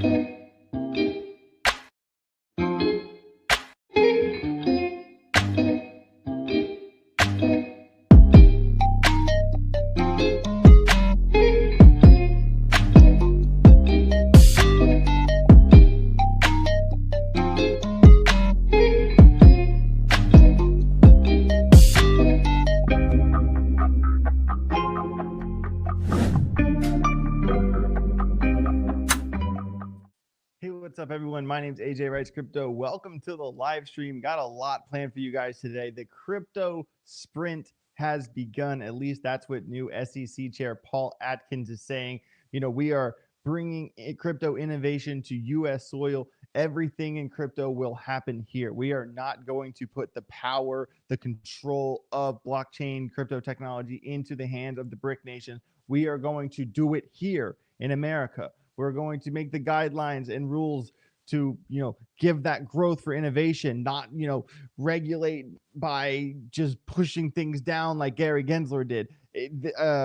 What's up, everyone? My name is Ajwritescrypto. Welcome to the live stream. Got a lot planned for you guys today. The crypto sprint has begun. At least that's what new SEC Chair Paul Atkins is saying. You know, we are bringing crypto innovation to U.S. soil. Everything in crypto will happen here. We are not going to put the power, the control of blockchain crypto technology into the hands of the BRIC nation. We are going to do it here in America. We're going to make the guidelines and rules to, give that growth for innovation, not, regulate by just pushing things down like Gary Gensler did.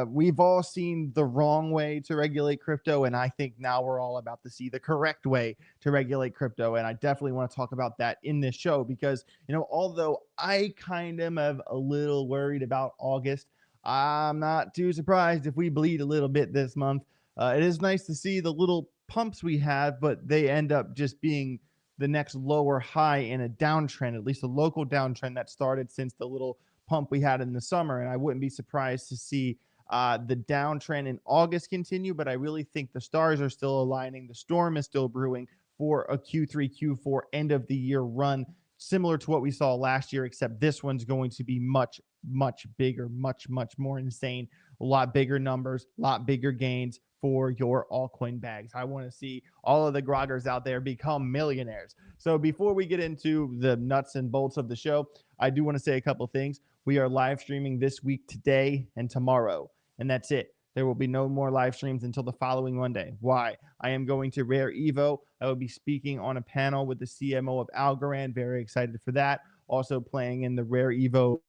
We've all seen the wrong way to regulate crypto, and I think now we're all about to see the correct way to regulate crypto. And I definitely want to talk about that in this show because, although I kind of am a little worried about August, I'm not too surprised if we bleed a little bit this month. It is nice to see the little pumps we have, but they end up just being the next lower high in a downtrend, at least a local downtrend that started since the little pump we had in the summer. And I wouldn't be surprised to see the downtrend in August continue, but I really think the stars are still aligning. The storm is still brewing for a Q3, Q4 end of the year run, similar to what we saw last year, except this one's going to be much, much bigger, much, much more insane, a lot bigger numbers, a lot bigger gains for your altcoin bags. I want to see all of the groggers out there become millionaires. So before we get into the nuts and bolts of the show, I do want to say a couple things. We are live streaming this week, today and tomorrow, and that's it. There will be no more live streams until the following Monday. Why? I am going to Rare Evo. I will be speaking on a panel with the CMO of Algorand. Very excited for that. Also playing in the Rare Evo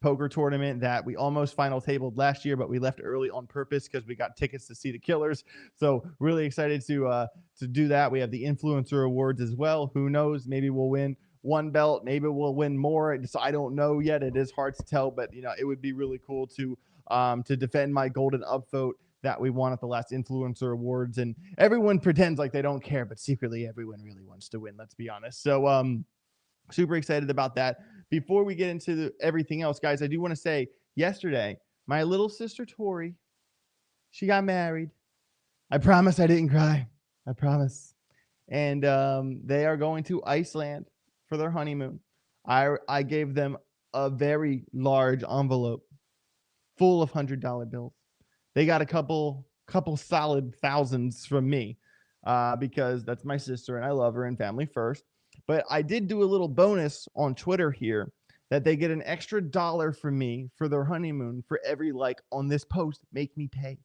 poker tournament that we almost final tabled last year, but we left early on purpose because we got tickets to see the Killers. So really excited to do that. We have the influencer awards as well. Who knows? Maybe we'll win one belt. Maybe we'll win more. So I don't know yet. It is hard to tell, but it would be really cool to defend my golden upvote that we won at the last influencer awards. And everyone pretends like they don't care, but secretly everyone really wants to win. Let's be honest. So super excited about that. Before we get into everything else, guys, I do want to say yesterday, my little sister Tori, she got married. I promise I didn't cry. I promise. And they are going to Iceland for their honeymoon. I gave them a very large envelope full of $100 bills. They got a couple solid thousands from me because that's my sister and I love her and family first. But I did do a little bonus on Twitter here that they get an extra $1 from me for their honeymoon for every like on this post. Make me pay.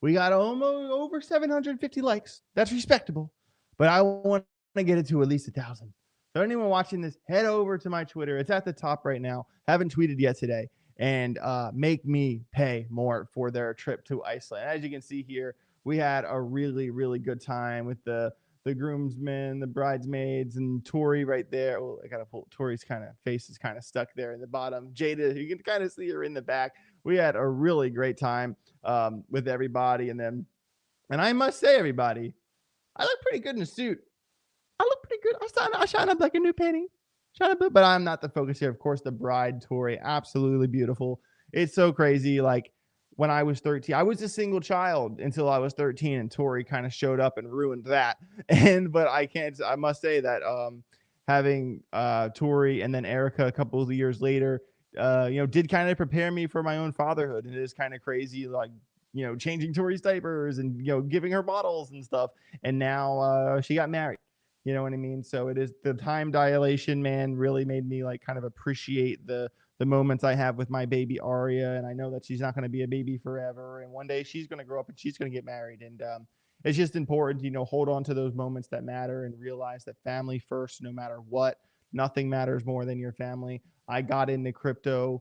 We got almost over 750 likes. That's respectable. But I want to get it to at least 1,000. So anyone watching this, head over to my Twitter. It's at the top right now. Haven't tweeted yet today. And make me pay more for their trip to Iceland. As you can see here, we had a really, really good time with the groomsmen, the bridesmaids, and Tori right there. Oh, I gotta pull Tori's face is kind of stuck there in the bottom. Jada, you can kind of see her in the back. We had a really great time with everybody, and I must say, everybody, I look pretty good in a suit. I look pretty good. I shine up like a new penny. But I'm not the focus here. Of course, the bride, Tori, absolutely beautiful. It's so crazy. Like when I was 13, I was a single child until I was 13, and Tori kind of showed up and ruined that. But I must say that having Tori and then Erica a couple of years later, did kind of prepare me for my own fatherhood. And it is kind of crazy, like, changing Tori's diapers and, giving her bottles and stuff. And now she got married. You know what I mean? So it is the time dilation, man, really made me like kind of appreciate the moments I have with my baby Aria. And I know that she's not going to be a baby forever. And one day she's going to grow up and she's going to get married. And it's just important, hold on to those moments that matter and realize that family first, no matter what. Nothing matters more than your family. I got into crypto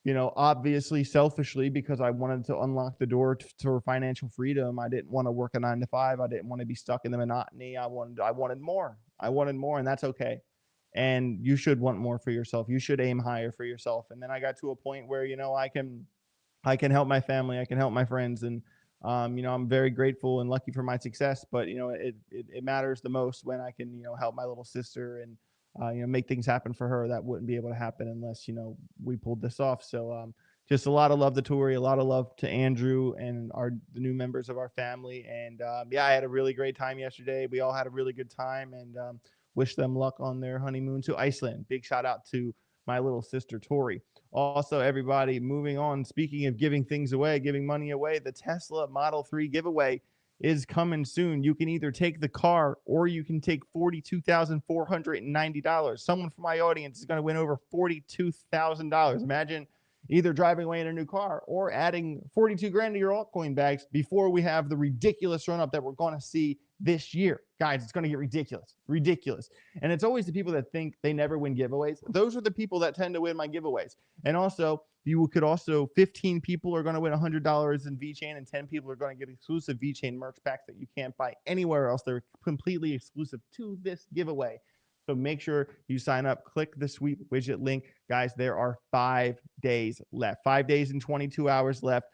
obviously selfishly, because I wanted to unlock the door to financial freedom. I didn't want to work a 9 to 5. I didn't want to be stuck in the monotony. I wanted more. And that's okay. And you should want more for yourself. You should aim higher for yourself. And then I got to a point where, I can help my family. I can help my friends. And, I'm very grateful and lucky for my success, but, it matters the most when I can, help my little sister and, make things happen for her that wouldn't be able to happen unless, we pulled this off. So, just a lot of love to Tori, a lot of love to Andrew and the new members of our family. And, yeah, I had a really great time yesterday. We all had a really good time, and, wish them luck on their honeymoon to Iceland. Big shout out to my little sister, Tori. Also, everybody, moving on, speaking of giving things away, giving money away, the Tesla Model 3 giveaway is coming soon. You can either take the car or you can take $42,490. Someone from my audience is going to win over $42,000. Imagine either driving away in a new car or adding 42 grand to your altcoin bags before we have the ridiculous run up that we're going to see this year. Guys, it's going to get ridiculous. And it's always the people that think they never win giveaways. Those are the people that tend to win my giveaways. And also, 15 people are going to win $100 in VeChain, and 10 people are going to get exclusive VeChain merch packs that you can't buy anywhere else. They're completely exclusive to this giveaway. So make sure you sign up. Click the sweep widget link. Guys, there are 5 days left. 5 days and 22 hours left.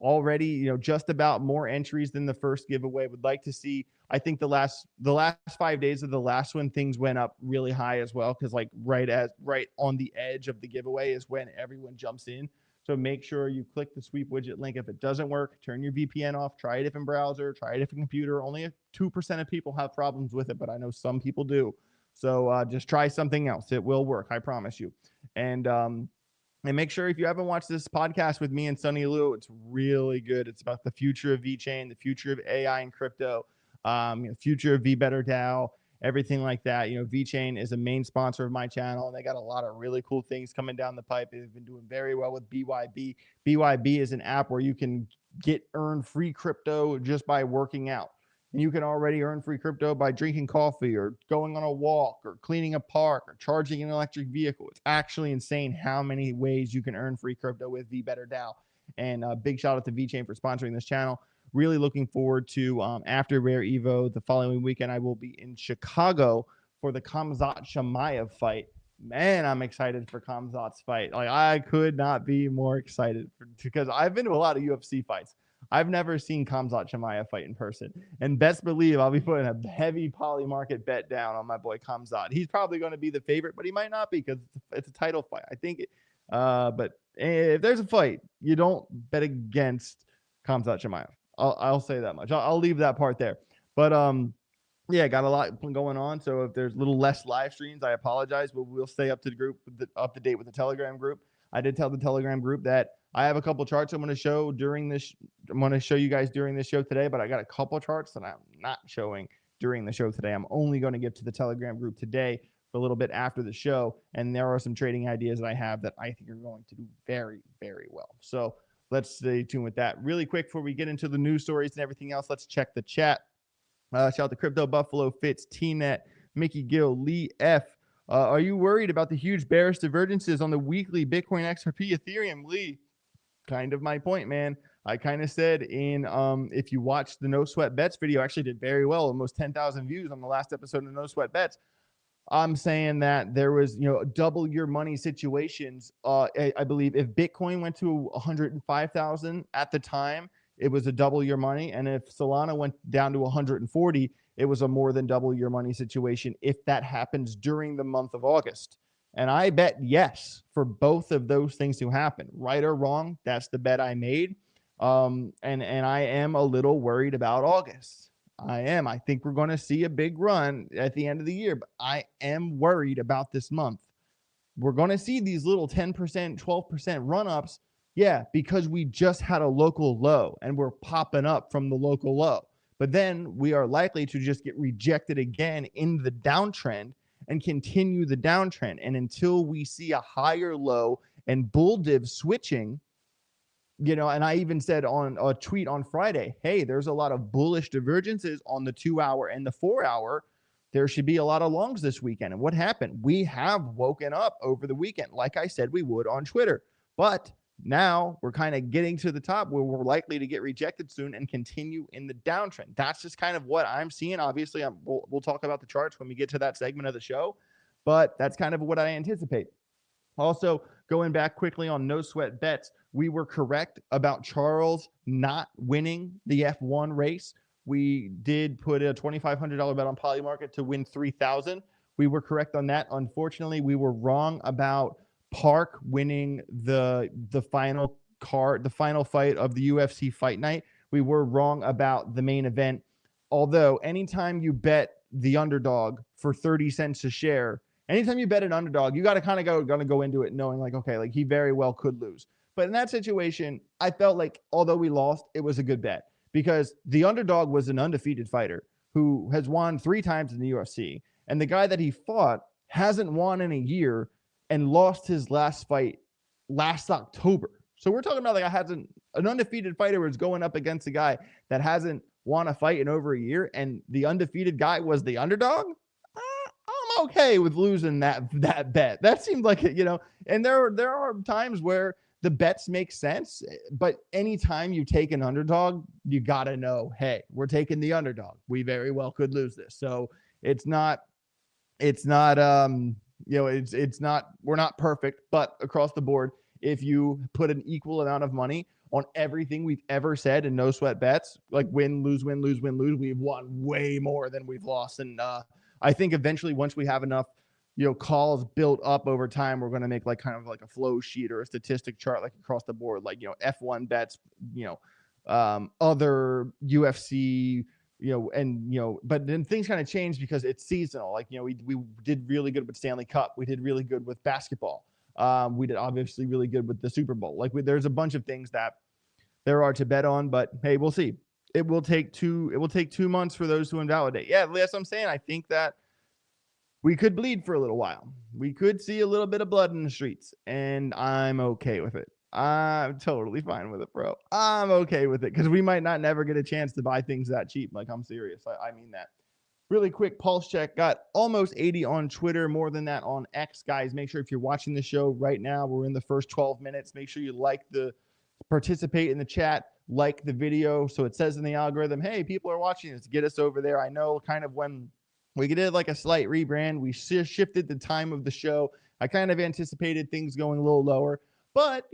Already, just about more entries than the first giveaway. Would like to see. I think the last 5 days of the last one, things went up really high as well, because right on the edge of the giveaway is when everyone jumps in. So make sure you click the sweep widget link. If it doesn't work, turn your VPN off. Try a different browser. Try a different computer. Only 2% of people have problems with it, but I know some people do. So just try something else. It will work. I promise you. And make sure, if you haven't watched this podcast with me and Sunny Lou, it's really good. It's about the future of VeChain, the future of AI and crypto, future of VBetterDAO, everything like that. VeChain is a main sponsor of my channel, and they got a lot of really cool things coming down the pipe. They've been doing very well with BYB. BYB is an app where you can earn free crypto just by working out. And you can already earn free crypto by drinking coffee or going on a walk or cleaning a park or charging an electric vehicle. It's actually insane how many ways you can earn free crypto with VBetterDAO. And big shout out to VeChain for sponsoring this channel. Really looking forward to after Rare Evo the following weekend. I will be in Chicago for the Khamzat Chimaev fight. Man, I'm excited for Khamzat's fight. I could not be more excited because I've been to a lot of UFC fights. I've never seen Khamzat Chimaev fight in person. And best believe I'll be putting a heavy Polymarket bet down on my boy Khamzat. He's probably going to be the favorite, but he might not be because it's a title fight. I think but if there's a fight, you don't bet against Khamzat Chimaev. I'll say that much. I'll leave that part there. But yeah, got a lot going on. So if there's a little less live streams, I apologize, but we'll stay up to date with the Telegram group. I did tell the Telegram group that I have a couple charts I'm going to show during this. I'm going to show you guys during this show today, but I got a couple charts that I'm not showing during the show today. I'm only going to give to the Telegram group today for a little bit after the show. And there are some trading ideas that I have that I think are going to do very, very well. So let's stay tuned with that. Really quick before we get into the news stories and everything else, let's check the chat. Shout out to Crypto Buffalo, Fitz, T-Net, Mickey Gill, Lee F. Are you worried about the huge bearish divergences on the weekly Bitcoin, XRP, Ethereum? Lee, kind of my point, man. I kind of said if you watched the No Sweat Bets video, I actually did very well, almost 10,000 views on the last episode of No Sweat Bets. I'm saying that there was, double your money situations. I believe if Bitcoin went to 105,000 at the time, it was a double your money. And if Solana went down to 140, it was a more than double your money situation if that happens during the month of August. And I bet yes for both of those things to happen. Right or wrong, that's the bet I made. And I am a little worried about August. I am. I think we're going to see a big run at the end of the year, but I am worried about this month. We're going to see these little 10%, 12% run-ups, yeah, because we just had a local low and we're popping up from the local low. But then we are likely to just get rejected again in the downtrend and continue the downtrend. And until we see a higher low and bull div switching, and I even said on a tweet on Friday, hey, there's a lot of bullish divergences on the 2 hour and the 4 hour. There should be a lot of longs this weekend. And what happened? We have woken up over the weekend, like I said we would on Twitter. But now we're kind of getting to the top where we're likely to get rejected soon and continue in the downtrend. That's just kind of what I'm seeing. Obviously, we'll talk about the charts when we get to that segment of the show, but that's kind of what I anticipate. Also, going back quickly on no sweat bets, we were correct about Charles not winning the F1 race. We did put a $2,500 bet on Polymarket to win 3,000. We were correct on that. Unfortunately, we were wrong about Park winning the final card, the final fight of the UFC fight night. We were wrong about the main event. Although anytime you bet the underdog for 30 cents a share, anytime you bet an underdog, you got to kind of go into it knowing like, okay, like he very well could lose. But in that situation, I felt like although we lost, it was a good bet because the underdog was an undefeated fighter who has won 3 times in the UFC. And the guy that he fought hasn't won in a year and lost his last fight last October. So we're talking about like an undefeated fighter was going up against a guy that hasn't won a fight in over a year, and the undefeated guy was the underdog. I'm okay with losing that bet. That seemed like it, and there are times where the bets make sense, but anytime you take an underdog, you got to know, hey, we're taking the underdog. We very well could lose this. So it's not we're not perfect, but across the board, if you put an equal amount of money on everything we've ever said in no sweat bets, like win, lose, win, lose, win, lose, we've won way more than we've lost. And I think eventually once we have enough, calls built up over time, we're going to make like kind of like a flow sheet or a statistic chart, like across the board, like, F1 bets, other UFC, but then things kind of change because it's seasonal. Like, we did really good with Stanley Cup. We did really good with basketball. We did obviously really good with the Super Bowl. Like there's a bunch of things that there are to bet on, but hey, we'll see. It will take 2 months for those to invalidate. Yeah, that's what I'm saying. I think that we could bleed for a little while. We could see a little bit of blood in the streets, and I'm okay with it. I'm totally fine with it, bro. I'm okay with it because we might not never get a chance to buy things that cheap. Like, I'm serious. I mean that. Really quick pulse check. Got almost 80 on Twitter, more than that on X. Guys, make sure if you're watching the show right now, we're in the first 12 minutes. Make sure you participate in the chat, like the video, so it says in the algorithm, hey, people are watching this. Get us over there. I know kind of when we did like a slight rebrand, we shifted the time of the show. I kind of anticipated things going a little lower. But,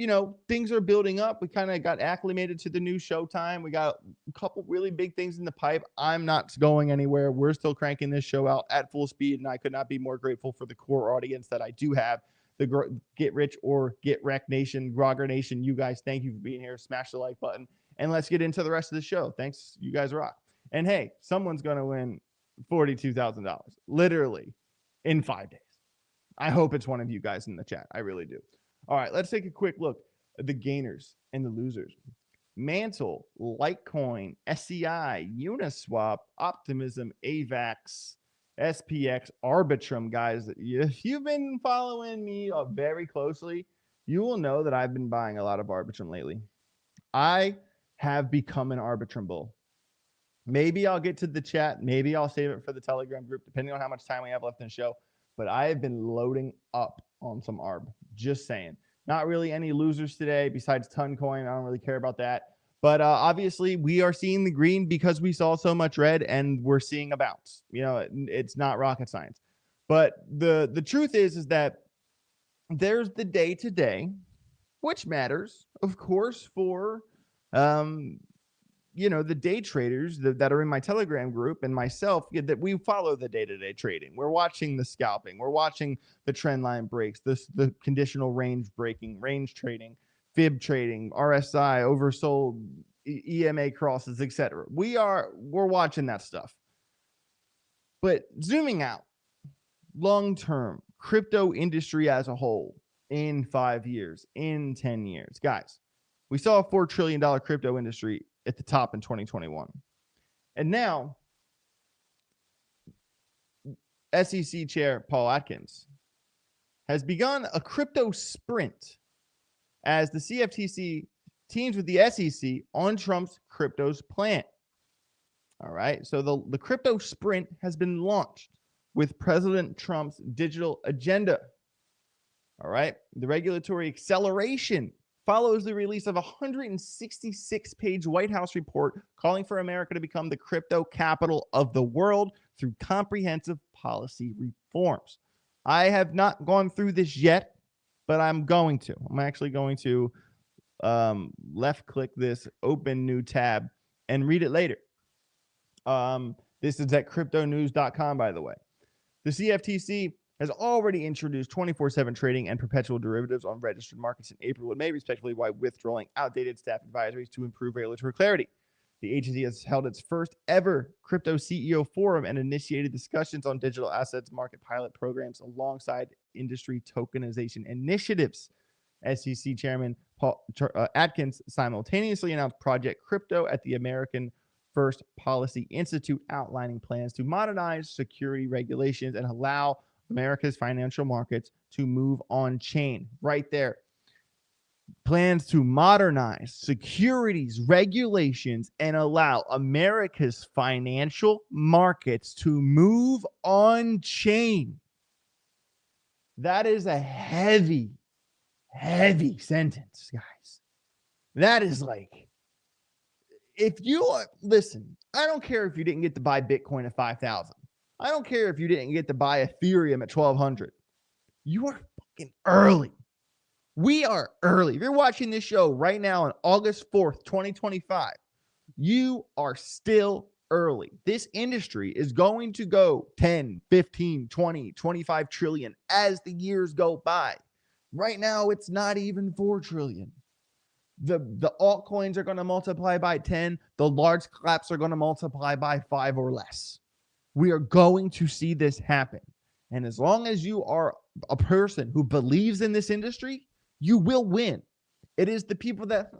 things are building up. We kind of got acclimated to the new show time. We got a couple really big things in the pipe. I'm not going anywhere. We're still cranking this show out at full speed, and I could not be more grateful for the core audience that I do have. The Get Rich or Get Wreck Nation, Grogger Nation, you guys, thank you for being here. Smash the like button, and let's get into the rest of the show. Thanks. You guys rock. And hey, someone's going to win $42,000, literally, in 5 days. I hope it's one of you guys in the chat. I really do. All right, let's take a quick look at the gainers and the losers. Mantle, Litecoin, SEI, Uniswap, Optimism, AVAX, SPX, Arbitrum, guys. If you've been following me very closely, you will know that I've been buying a lot of Arbitrum lately. I have become an Arbitrum bull. Maybe I'll get to the chat. Maybe I'll save it for the Telegram group, depending on how much time we have left in the show. But I have been loading up on some ARB. Just saying. Not really any losers today besides Toncoin. I don't really care about that. But obviously, we are seeing the green because we saw so much red, and we're seeing a bounce. It's not rocket science. But the truth is that there's the day-to-day, which matters, of course, for the day traders that are in my Telegram group and myself, that we follow the day-to-day trading. We're watching the scalping. We're watching the trend line breaks, the conditional range breaking, range trading, fib trading, RSI, oversold, EMA crosses, etc. We're watching that stuff. But zooming out, long-term, crypto industry as a whole, in 5 years, in 10 years. Guys, we saw a $4 trillion crypto industry at the top in 2021. And now, SEC Chair Paul Atkins has begun a crypto sprint as the CFTC teams with the SEC on Trump's cryptos plan. All right, so the crypto sprint has been launched with President Trump's digital agenda. All right. The regulatory acceleration follows the release of a 166-page White House report calling for America to become the crypto capital of the world through comprehensive policy reforms. I have not gone through this yet, but I'm going to. I'm actually going to left click this, open new tab, and read it later. This is at cryptonews.com, by the way. The CFTC has already introduced 24/7 trading and perpetual derivatives on registered markets in April and May, respectively, while withdrawing outdated staff advisories to improve regulatory clarity. The agency has held its first ever crypto CEO forum and initiated discussions on digital assets market pilot programs alongside industry tokenization initiatives. SEC Chairman Paul Atkins simultaneously announced Project Crypto at the American First Policy Institute, outlining plans to modernize security regulations and allow America's financial markets to move on chain. Right there. Plans to modernize securities regulations and allow America's financial markets to move on chain. That is a heavy sentence, guys. That is like, if you are, listen, I don't care if you didn't get to buy Bitcoin at 5,000. I don't care if you didn't get to buy Ethereum at 1,200. You are fucking early. We are early. If you're watching this show right now on August 4th, 2025, you are still early. This industry is going to go 10, 15, 20, 25 trillion as the years go by. Right now, it's not even 4 trillion. The altcoins are going to multiply by 10. The large caps are going to multiply by 5 or less. We are going to see this happen. And as long as you are a person who believes in this industry, you will win. It is the people that,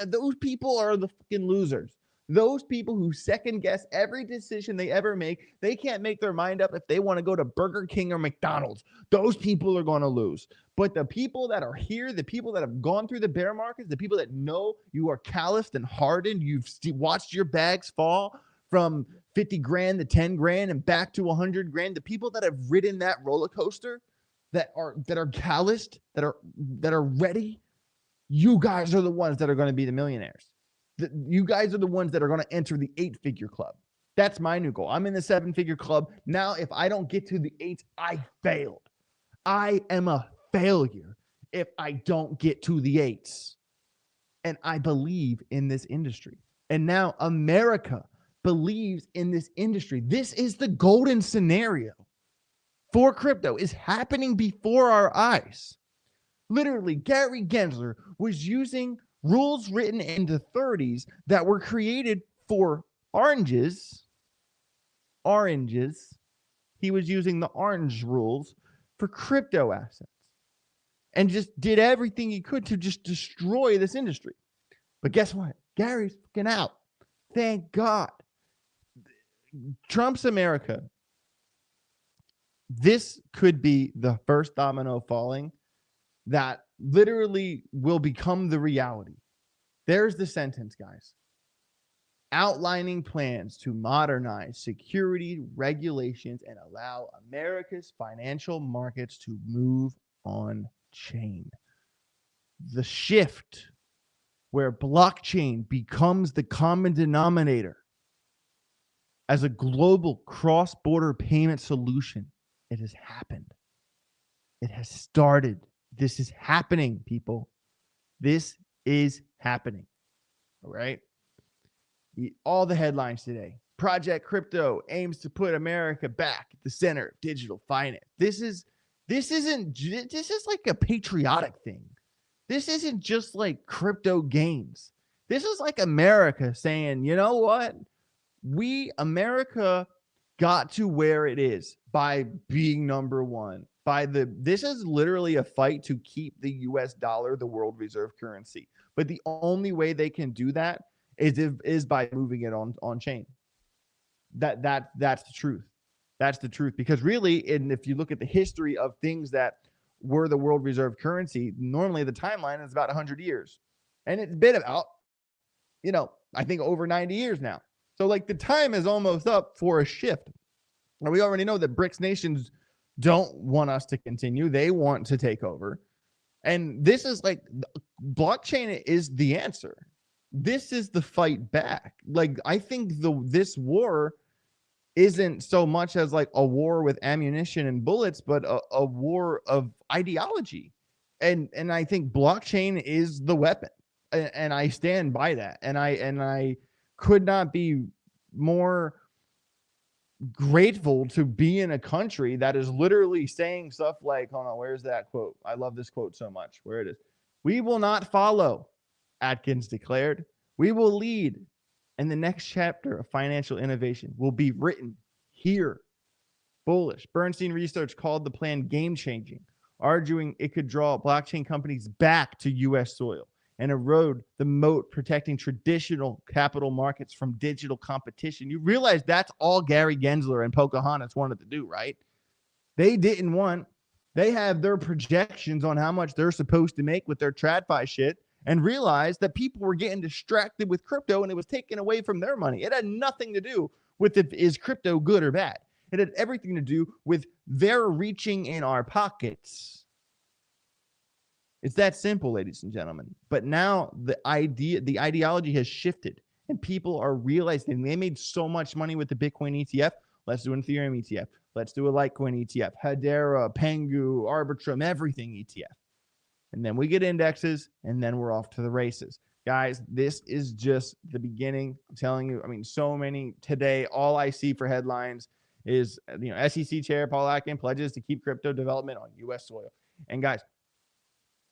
those people are the fucking losers. Those people who second guess every decision they ever make, they can't make their mind up if they want to go to Burger King or McDonald's. Those people are going to lose. But the people that are here, the people that have gone through the bear markets, the people that know you are calloused and hardened, you've watched your bags fall from 50 grand to 10 grand and back to 100 grand, the people that have ridden that roller coaster, that are calloused, that are ready, you guys are the ones that are going to be the millionaires. You guys are the ones that are going to enter the 8-figure club. That's my new goal. I'm in the 7-figure club. Now, if I don't get to the 8, I failed. I am a failure if I don't get to the 8s. And I believe in this industry. And now America believes in this industry. This is the golden scenario for crypto, is happening before our eyes. Literally, Gary Gensler was using rules written in the 30s that were created for oranges. He was using the orange rules for crypto assets and just did everything he could to just destroy this industry. But guess what? Gary's fucking out. Thank God. Trump's America. This could be the first domino falling that literally will become the reality. There's the sentence, guys. Outlining plans to modernize security regulations and allow America's financial markets to move on chain. The shift where blockchain becomes the common denominator as a global cross-border payment solution. It has happened. It has started. This is happening, people. This is happening. All right. All the headlines today. Project Crypto aims to put America back at the center of digital finance. This is like a patriotic thing. This isn't just like crypto gains. This is like America saying, you know what? America got to where it is by being number one. This is literally a fight to keep the US dollar the world reserve currency. But the only way they can do that is by moving it on chain. That's the truth. That's the truth. Because really, and if you look at the history of things that were the world reserve currency, normally the timeline is about 100 years. And it's been about, I think over 90 years now. So like the time is almost up for a shift. And we already know that BRICS nations don't want us to continue. They want to take over. And this is like, blockchain is the answer. This is the fight back. Like, I think this war isn't so much as like a war with ammunition and bullets, but a war of ideology. And I think blockchain is the weapon. And I stand by that. And I could not be more grateful to be in a country that is literally saying stuff like, hold on, where's that quote? I love this quote so much. Where it is. We will not follow, Atkins declared. We will lead. And the next chapter of financial innovation will be written here. Bullish. Bernstein Research called the plan game-changing, arguing it could draw blockchain companies back to U.S. soil and erode the moat protecting traditional capital markets from digital competition. You realize that's all Gary Gensler and Pocahontas wanted to do, right? They didn't want, they have their projections on how much they're supposed to make with their TradFi shit, and realized that people were getting distracted with crypto and it was taken away from their money. It had nothing to do with is crypto good or bad. It had everything to do with their reaching in our pockets. It's that simple, ladies and gentlemen. But now the ideology has shifted and people are realizing they made so much money with the Bitcoin ETF. Let's do an Ethereum ETF. Let's do a Litecoin ETF, Hedera, Pengu, Arbitrum, everything ETF. And then we get indexes, and then we're off to the races. Guys, this is just the beginning. I'm telling you, I mean, so many today, all I see for headlines is, SEC Chair Paul Atkins pledges to keep crypto development on U.S. soil. And guys,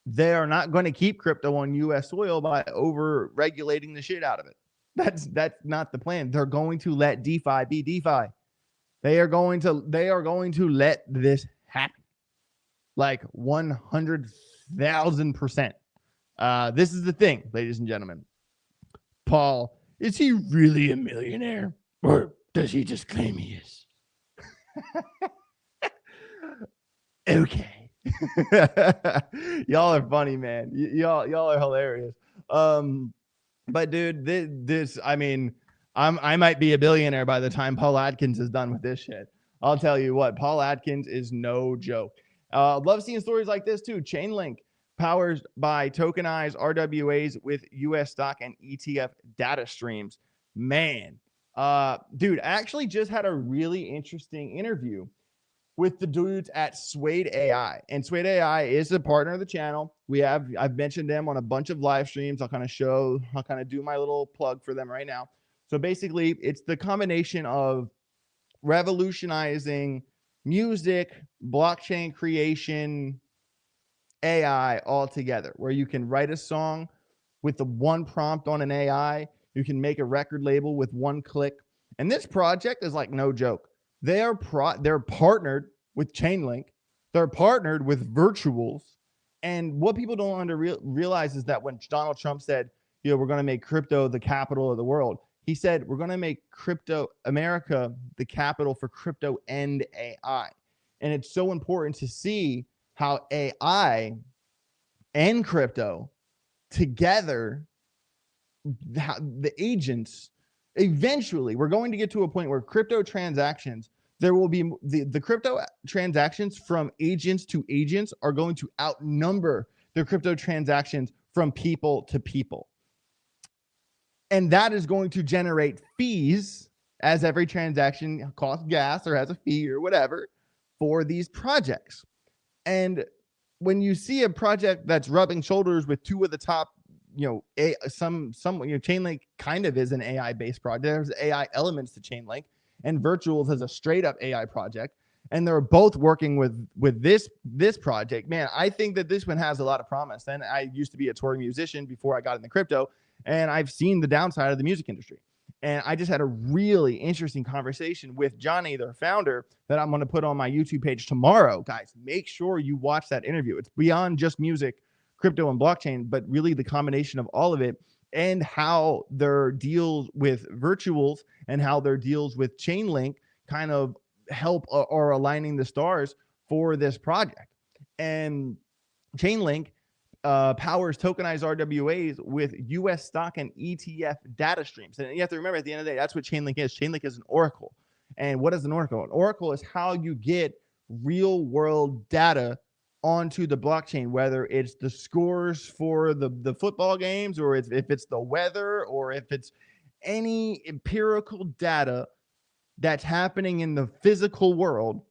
they are not going to keep crypto on U.S. soil by over-regulating the shit out of it. That's not the plan. They're going to let DeFi be DeFi. They are going to let this happen. Like 100,000%. This is the thing, ladies and gentlemen. Paul, is he really a millionaire, or does he just claim he is? Okay. Y'all are funny, man. Y'all are hilarious. But dude, this I mean, I might be a billionaire by the time Paul Atkins is done with this shit. I'll tell you what, Paul Atkins is no joke. Love seeing stories like this too. Chainlink, powered by tokenized RWAs with US stock and ETF data streams. Man, dude, I actually just had a really interesting interview with the dudes at Suede AI. And Suede AI is a partner of the channel. I've mentioned them on a bunch of live streams. I'll kind of do my little plug for them right now. So basically, it's the combination of revolutionizing music, blockchain creation, AI all together, where you can write a song with the one prompt on an AI. You can make a record label with one click. And this project is like no joke. They're partnered with Chainlink. They're partnered with Virtuals. And what people don't realize is that when Donald Trump said, we're going to make crypto the capital of the world, he said, we're going to make crypto America the capital for crypto and AI. And it's so important to see how AI and crypto together, the agents, eventually we're going to get to a point where crypto transactions, there will be the crypto transactions from agents to agents are going to outnumber the crypto transactions from people to people. And that is going to generate fees, as every transaction costs gas or has a fee or whatever for these projects. And when you see a project that's rubbing shoulders with two of the top, Chainlink kind of is an AI based project. There's AI elements to Chainlink, and Virtuals is a straight up AI project. And they're both working with this project. Man, I think that this one has a lot of promise. And I used to be a touring musician before I got into crypto, and I've seen the downside of the music industry. And I just had a really interesting conversation with Johnny, their founder, that I'm going to put on my YouTube page tomorrow. Guys, make sure you watch that interview. It's beyond just music, crypto, and blockchain, but really the combination of all of it, and how their deals with Virtuals and how their deals with Chainlink kind of help or aligning the stars for this project. And Chainlink powers tokenized RWAs with US stock and ETF data streams. And you have to remember, at the end of the day, that's what Chainlink is. Chainlink is an oracle. And what is an oracle? An oracle is how you get real world data onto the blockchain, whether it's the scores for the football games, or if it's the weather, or if it's any empirical data that's happening in the physical world.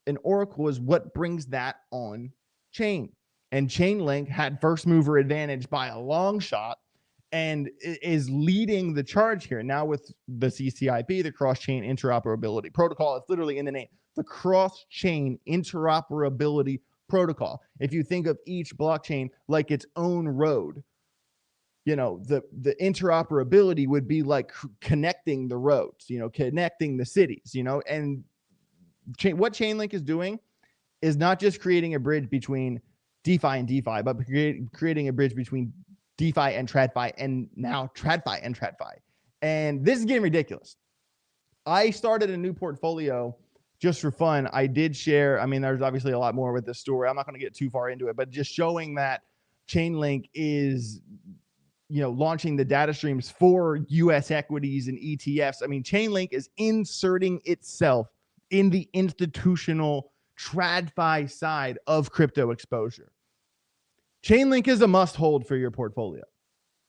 And Oracle is what brings that on chain. And Chainlink had first mover advantage by a long shot and is leading the charge here. Now with the CCIP, the cross-chain interoperability protocol, it's literally in the name, the cross-chain interoperability protocol. If you think of each blockchain like its own road, you know, the interoperability would be like connecting the roads, you know, connecting the cities, you know. And what Chainlink is doing is not just creating a bridge between DeFi and DeFi, but creating a bridge between DeFi and TradFi, and now TradFi and TradFi. And this is getting ridiculous. I started a new portfolio just for fun. I did share, I mean, there's obviously a lot more with this story. I'm not going to get too far into it, but just showing that Chainlink is, you know, launching the data streams for US equities and ETFs. I mean, Chainlink is inserting itself in the institutional TradFi side of crypto exposure. Chainlink is a must hold for your portfolio.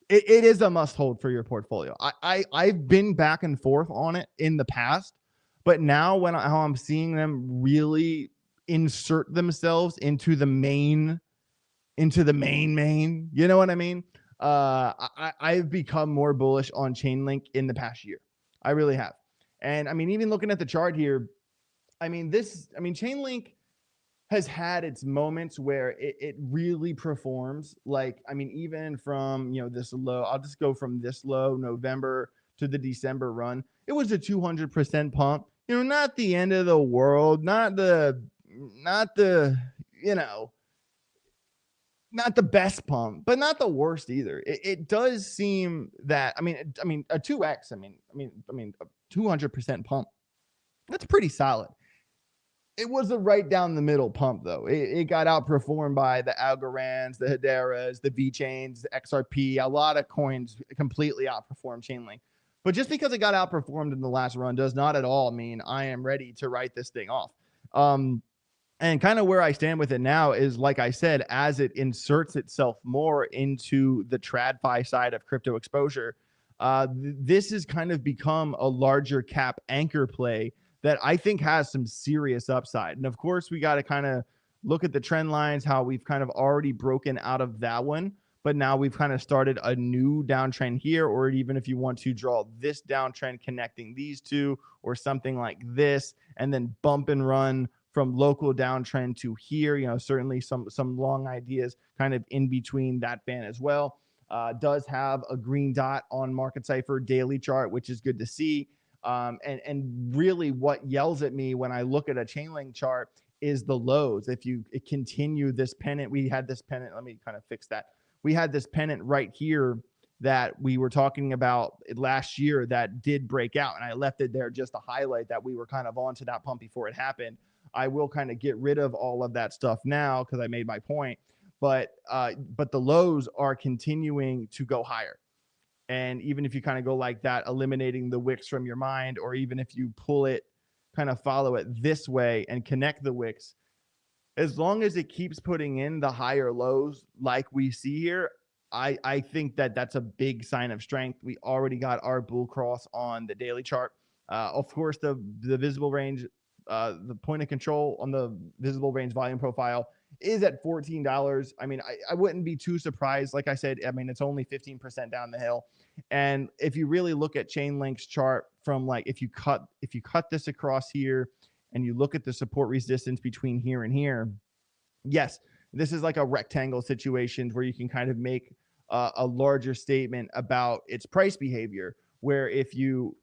It is a must hold for your portfolio. I've been back and forth on it in the past, but now how I'm seeing them really insert themselves into the main, you know what I mean? I've become more bullish on Chainlink in the past year. I really have. And I mean, even looking at the chart here, I mean, Chainlink has had its moments where it really performs. Like, I mean, even from, you know, this low, I'll just go from this low November to the December run. It was a 200% pump, you know, not the end of the world, not the, you know, not the best pump, but not the worst either. It does seem that, I mean, a 2x, I mean, a 200% pump, that's pretty solid. It was a right down the middle pump, though. It got outperformed by the Algorands, the Hederas, the VeChains, the XRP. A lot of coins completely outperformed Chainlink. But just because it got outperformed in the last run does not at all mean I am ready to write this thing off. And kind of where I stand with it now is, like I said, as it inserts itself more into the TradFi side of crypto exposure, this has kind of become a larger cap anchor play that I think has some serious upside. And of course, we got to kind of look at the trend lines, how we've kind of already broken out of that one, but now we've kind of started a new downtrend here, or even if you want to draw this downtrend connecting these two, or something like this, and then bump and run from local downtrend to here. You know, certainly some long ideas kind of in between that band as well. Does have a green dot on Market Cypher daily chart, which is good to see. And really what yells at me when I look at a Chainlink chart is the lows. If you continue this pennant, we had this pennant, let me kind of fix that. We had this pennant right here that we were talking about last year that did break out, and I left it there just to highlight that we were kind of onto that pump before it happened. I will kind of get rid of all of that stuff now because I made my point, but the lows are continuing to go higher. And even if you kind of go like that, eliminating the wicks from your mind, or even if you pull it, kind of follow it this way and connect the wicks, as long as it keeps putting in the higher lows like we see here, I think that that's a big sign of strength. We already got our bull cross on the daily chart. Of course, the visible range, the point of control on the visible range volume profile is at $14. I mean, I wouldn't be too surprised. Like I said, I mean, it's only 15% down the hill. And if you really look at Chainlink's chart from, like, if you cut this across here and you look at the support resistance between here and here, yes, this is like a rectangle situation where you can kind of make a larger statement about its price behavior, where if you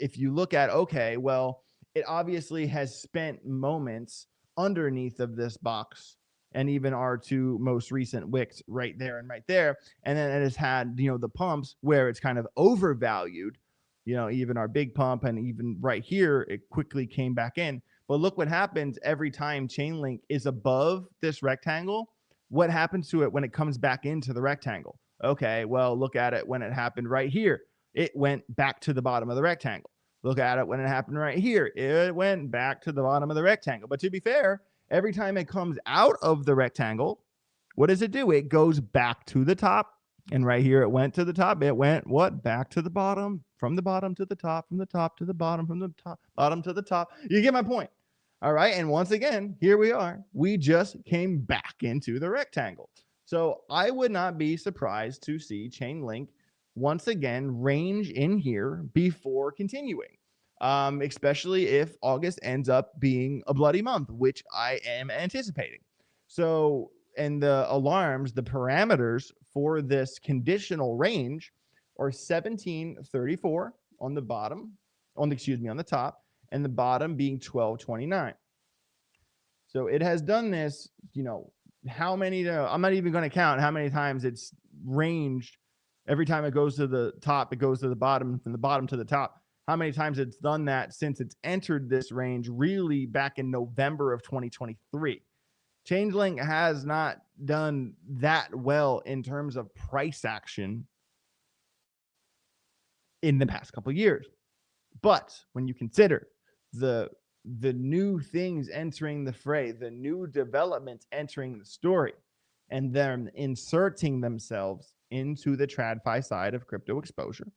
look at, okay, well, it obviously has spent moments underneath of this box, and even our two most recent wicks right there and right there. And then it has had, you know, the pumps where it's kind of overvalued, you know, even our big pump, and even right here, it quickly came back in. But look what happens every time Chainlink is above this rectangle. What happens to it when it comes back into the rectangle? Okay, well, look at it when it happened right here. It went back to the bottom of the rectangle. Look at it when it happened right here. It went back to the bottom of the rectangle. But to be fair, every time it comes out of the rectangle, what does it do? It goes back to the top. And right here, it went to the top. It went what? Back to the bottom, from the bottom to the top, from the top to the bottom, from the top, bottom to the top. You get my point. All right. And once again, here we are. We just came back into the rectangle. So I would not be surprised to see Chainlink once again range in here before continuing, especially if August ends up being a bloody month, which I am anticipating. So, and the alarms, the parameters for this conditional range are 1734 on the bottom, on the top, and the bottom being 1229. So it has done this, how many, I'm not even going to count how many times it's ranged. Every time it goes to the top, it goes to the bottom, from the bottom to the top. How many times it's done that since it's entered this range, really back in November of 2023. Chainlink has not done that well in terms of price action in the past couple of years. But when you consider the new things entering the fray, the new developments entering the story, and them inserting themselves into the TradFi side of crypto exposure,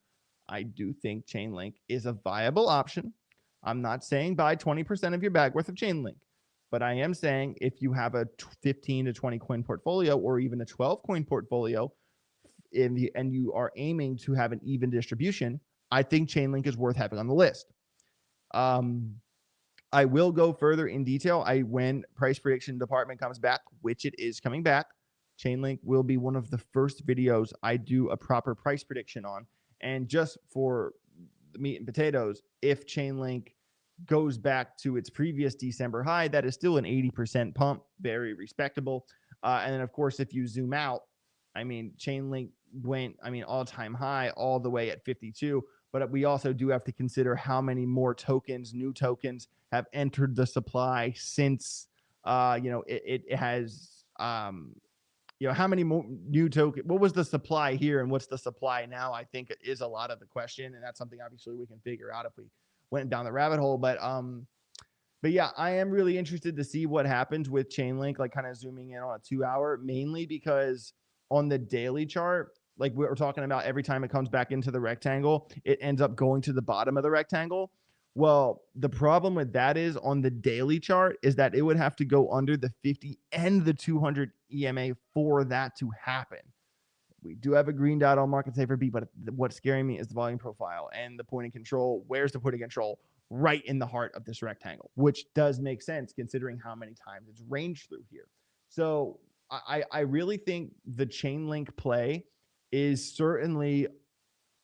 I do think Chainlink is a viable option. I'm not saying buy 20% of your bag worth of Chainlink, but I am saying if you have a 15 to 20 coin portfolio or even a 12 coin portfolio, and you are aiming to have an even distribution, I think Chainlink is worth having on the list. I will go further in detail. When price prediction department comes back, which it is coming back, Chainlink will be one of the first videos I do a proper price prediction on. And just for the meat and potatoes, if Chainlink goes back to its previous December high, that is still an 80% pump, very respectable. And then, of course, if you zoom out, Chainlink went, all-time high all the way at 52. But we also do have to consider how many more tokens, new tokens, have entered the supply since, it has, how many more new tokens, what was the supply here and what's the supply now, I think is a lot of the question. And that's something obviously we can figure out if we went down the rabbit hole. But yeah, I am really interested to see what happens with Chainlink, like kind of zooming in on a 2 hour, mainly because on the daily chart, like we were talking about, every time it comes back into the rectangle, it ends up going to the bottom of the rectangle. Well, the problem with that is on the daily chart is that it would have to go under the 50 and the 200 EMA for that to happen. We do have a green dot on market safer B, but what's scaring me is the volume profile and the point of control. Where's the point of control? Right in the heart of this rectangle, which does make sense considering how many times it's ranged through here. So I really think the Chainlink play is certainly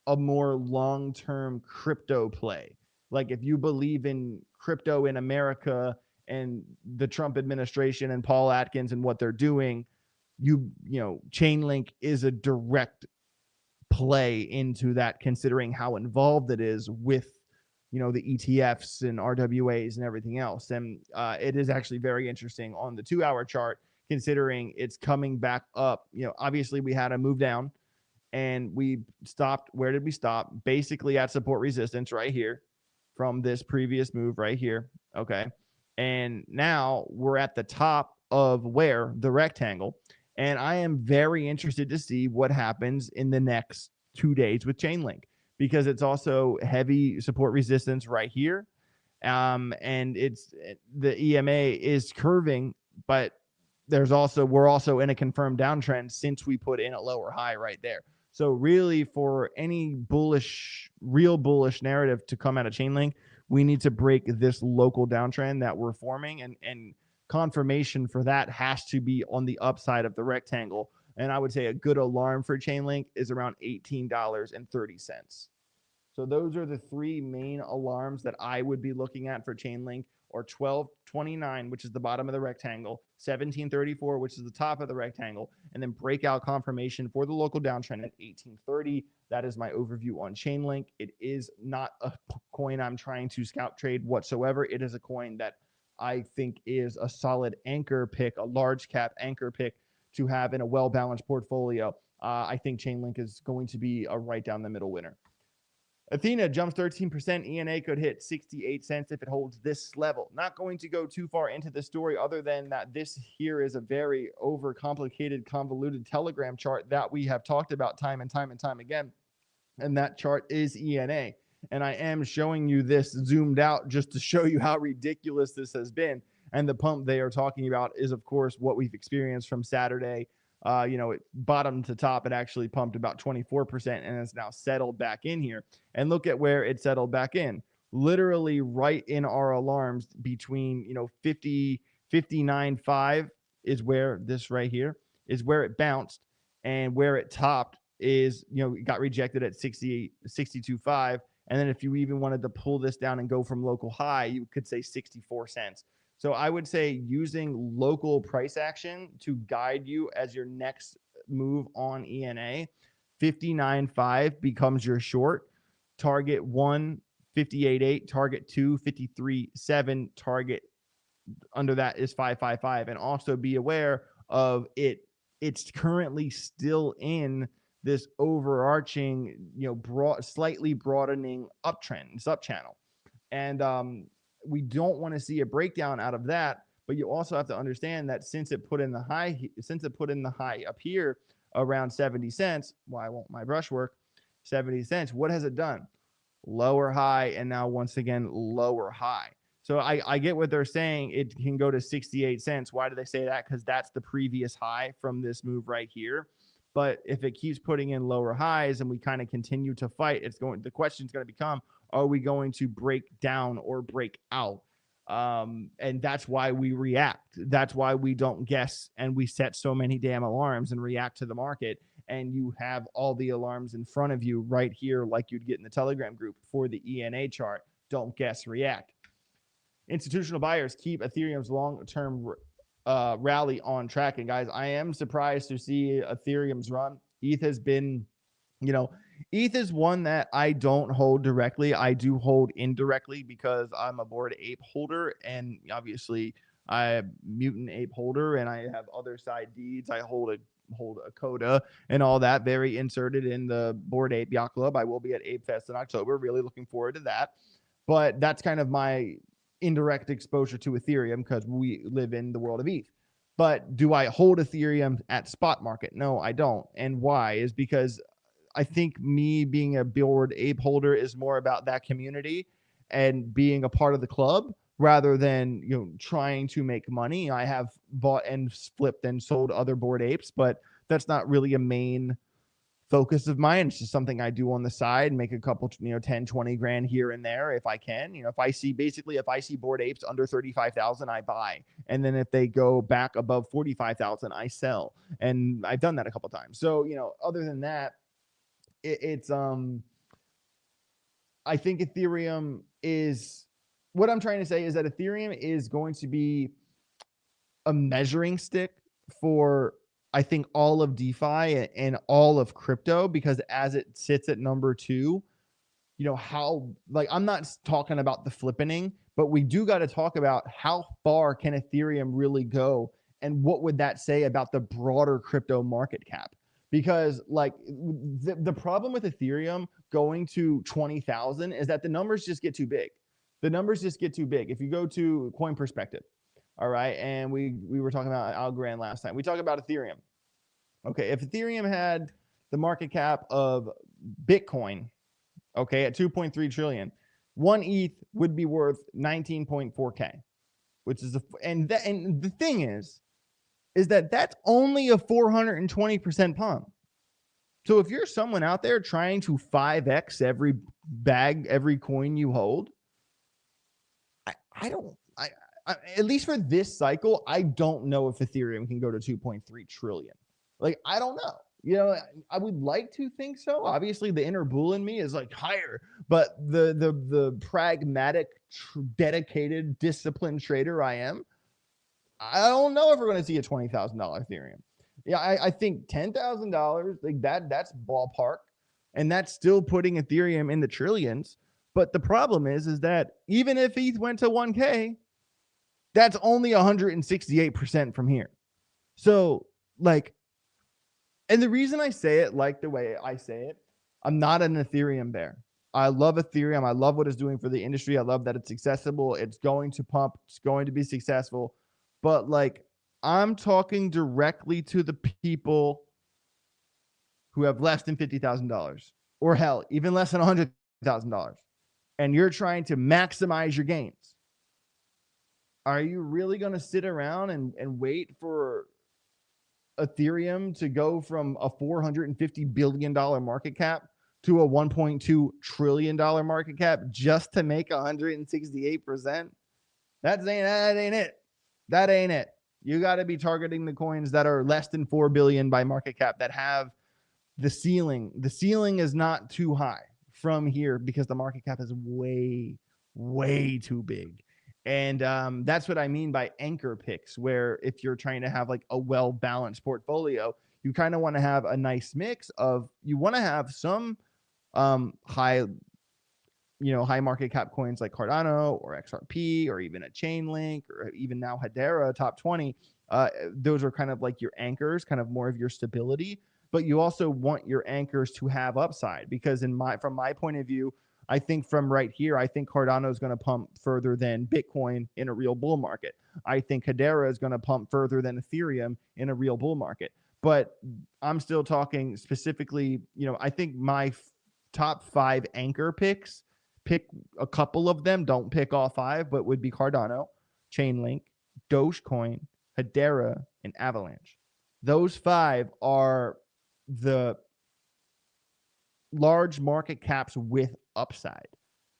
a more long-term crypto play. Like if you believe in crypto in America and the Trump administration and Paul Atkins and what they're doing, Chainlink is a direct play into that, considering how involved it is with, the ETFs and RWAs and everything else. And it is actually very interesting on the 2 hour chart, considering it's coming back up. Obviously we had a move down and we stopped. Where did we stop? Basically at support resistance right here from this previous move right here. Okay. And now we're at the top of where the rectangle. And I am very interested to see what happens in the next 2 days with Chainlink, because it's also heavy support resistance right here. And it's the EMA is curving, but we're also in a confirmed downtrend since we put in a lower high right there. So really, for any real bullish narrative to come out of Chainlink, we need to break this local downtrend that we're forming, and confirmation for that has to be on the upside of the rectangle. And I would say a good alarm for Chainlink is around $18.30. So those are the three main alarms that I would be looking at for Chainlink, or 1229, which is the bottom of the rectangle, 1734, which is the top of the rectangle, and then breakout confirmation for the local downtrend at 1830. That is my overview on Chainlink. It is not a coin I'm trying to scout trade whatsoever. It is a coin that I think is a solid anchor pick, a large cap anchor pick to have in a well-balanced portfolio. I think Chainlink is going to be a right down the middle winner. Athena jumps 13%. ENA could hit 68 cents if it holds this level. Not going to go too far into the story other than that this here is a very overcomplicated, convoluted Telegram chart that we have talked about time and time and time again. And that chart is ENA. And I am showing you this zoomed out just to show you how ridiculous this has been. And the pump they are talking about is, of course, what we've experienced from Saturday. It bottom to top, it actually pumped about 24% and has now settled back in here. And look at where it settled back in. Literally right in our alarms between, 59.5 is where this right here is where it bounced, and where it topped is, it got rejected at 62.5. And then if you even wanted to pull this down and go from local high, you could say 64 cents. So I would say using local price action to guide you as your next move on ENA. 59.5 becomes your short. Target 1, 58.8. Target 2, 53.7. Target under that is 555. And also be aware of it. It's currently still in this overarching, slightly broadening uptrend, sub channel. And we don't want to see a breakdown out of that, but you also have to understand that since it put in the high up here around 70 cents, why won't my brush work? 70 cents. What has it done? Lower high, and now once again lower high. So I get what they're saying. It can go to 68 cents. Why do they say that? Because that's the previous high from this move right here. But if it keeps putting in lower highs and we kind of continue to fight, the question is going to become, are we going to break down or break out? And that's why we react. That's why we don't guess, and we set so many damn alarms and react to the market. And you have all the alarms in front of you right here, like you'd get in the Telegram group for the ENA chart. Don't guess, react. Institutional buyers keep Ethereum's long-term rally on track. And guys, I am surprised to see Ethereum's run. ETH has been, ETH is one that I don't hold directly. I do hold indirectly because I'm a Bored Ape holder, and obviously I'm a Mutant Ape holder, and I have other side deeds. I hold a coda and all that, very inserted in the Bored Ape Yacht Club. I will be at Ape Fest in October. Really looking forward to that. But that's kind of my indirect exposure to Ethereum because we live in the world of ETH. But do I hold Ethereum at spot market? No, I don't. And why? Is because I think me being a Bored Ape holder is more about that community and being a part of the club rather than, trying to make money. I have bought and flipped and sold other Bored Apes, but that's not really a main focus of mine. It's just something I do on the side, make a couple, 10, 20 grand here and there if I can. If I see Bored Apes under 35,000, I buy. And then if they go back above 45,000, I sell. And I've done that a couple times. So, other than that, I think Ethereum is, what I'm trying to say is that Ethereum is going to be a measuring stick for, I think, all of DeFi and all of crypto, because as it sits at number 2, I'm not talking about the flippening, but we do got to talk about how far can Ethereum really go, and what would that say about the broader crypto market cap? Because the problem with Ethereum going to 20,000 is that the numbers just get too big. The numbers just get too big. If you go to Coin Perspective, all right, and we were talking about Algorand last time. We talked about Ethereum. Okay, if Ethereum had the market cap of Bitcoin, okay, at 2.3 trillion, 1 ETH would be worth 19.4K, which is and the thing is that that's only a 420% pump. So if you're someone out there trying to 5x every coin you hold, I at least for this cycle, I don't know if Ethereum can go to 2.3 trillion. I don't know. I would like to think so. Obviously, the inner bull in me is higher, but the pragmatic, dedicated, disciplined trader I am, I don't know if we're going to see a $20,000 Ethereum. Yeah, I think $10,000, that's ballpark, and that's still putting Ethereum in the trillions. But the problem is that even if ETH went to 1K, that's only 168% from here. So and the reason I say it the way I say it, I'm not an Ethereum bear. I love Ethereum. I love what it's doing for the industry. I love that it's accessible. It's going to pump. It's going to be successful. But like, I'm talking directly to the people who have less than $50,000, or hell, even less than $100,000, and you're trying to maximize your gains. Are you really going to sit around and wait for Ethereum to go from a $450 billion market cap to a $1.2 trillion market cap just to make 168%? That ain't it. That ain't it. You got to be targeting the coins that are less than 4 billion by market cap, that have the ceiling. The ceiling is not too high from here because the market cap is way, way too big. And that's what I mean by anchor picks, where if you're trying to have like a well-balanced portfolio, you kind of want to have a nice mix of, you want to have some high market cap coins like Cardano or XRP, or even a Chainlink, or even now Hedera, top 20. Those are kind of like your anchors, kind of more of your stability. But you also want your anchors to have upside, because from my point of view, I think from right here, I think Cardano is going to pump further than Bitcoin in a real bull market. I think Hedera is going to pump further than Ethereum in a real bull market. But I'm still talking specifically, I think my top 5 anchor picks, pick a couple of them, don't pick all 5, but would be Cardano, Chainlink, Dogecoin, Hedera, and Avalanche. Those 5 are the large market caps with upside.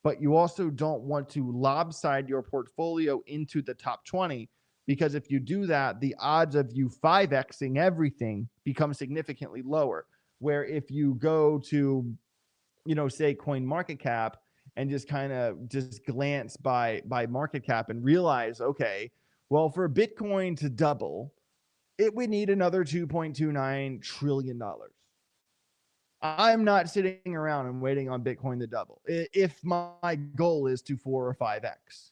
But you also don't want to lopside your portfolio into the top 20, because if you do that, the odds of you 5xing everything become significantly lower. Where if you go to, say CoinMarketCap, and just kind of just glance by market cap and realize, okay, well, for Bitcoin to double, it would need another $2.29 trillion. I'm not sitting around and waiting on Bitcoin to double. If my goal is to 4 or 5x,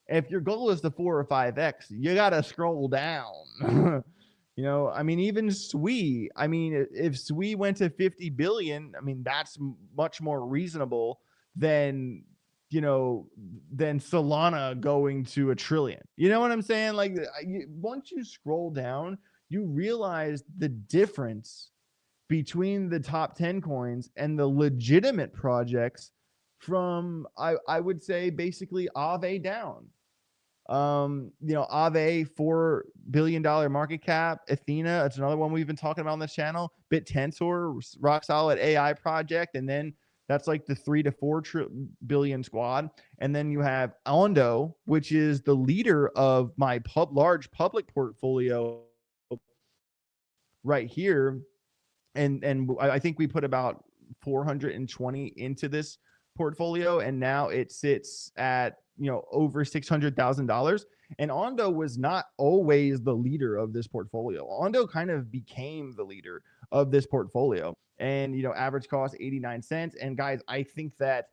if your goal is to 4 or 5x, you got to scroll down. Even SWE, if SWE went to 50 billion, that's much more reasonable than Solana going to $1 trillion. You know what I'm saying? Like, once you scroll down, you realize the difference between the top 10 coins and the legitimate projects from, I would say, basically Aave down. Aave, $4 billion market cap. Athena, it's another one we've been talking about on this channel. BitTensor, rock solid AI project, and then that's like the 3 to 4 billion squad. And then you have Ondo, which is the leader of my large public portfolio right here. And I think we put about 420 into this portfolio, and now it sits at over $600,000. And Ondo was not always the leader of this portfolio. Ondo kind of became the leader of this portfolio, and average cost 89 cents. And guys, I think that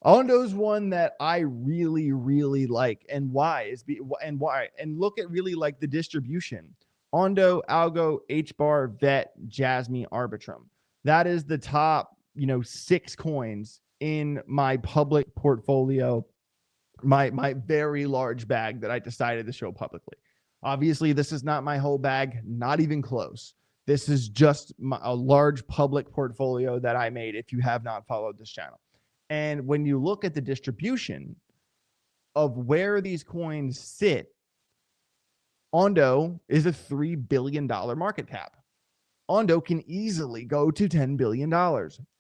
Ondo's one that I really, really like. And why? And look at really like the distribution. Ondo, Algo, HBAR, VET, Jasmy, Arbitrum. That is the top, 6 coins in my public portfolio, my very large bag that I decided to show publicly. Obviously, this is not my whole bag, not even close. This is just a large public portfolio that I made, if you have not followed this channel. And when you look at the distribution of where these coins sit, Ondo is a $3 billion market cap. Ondo can easily go to $10 billion.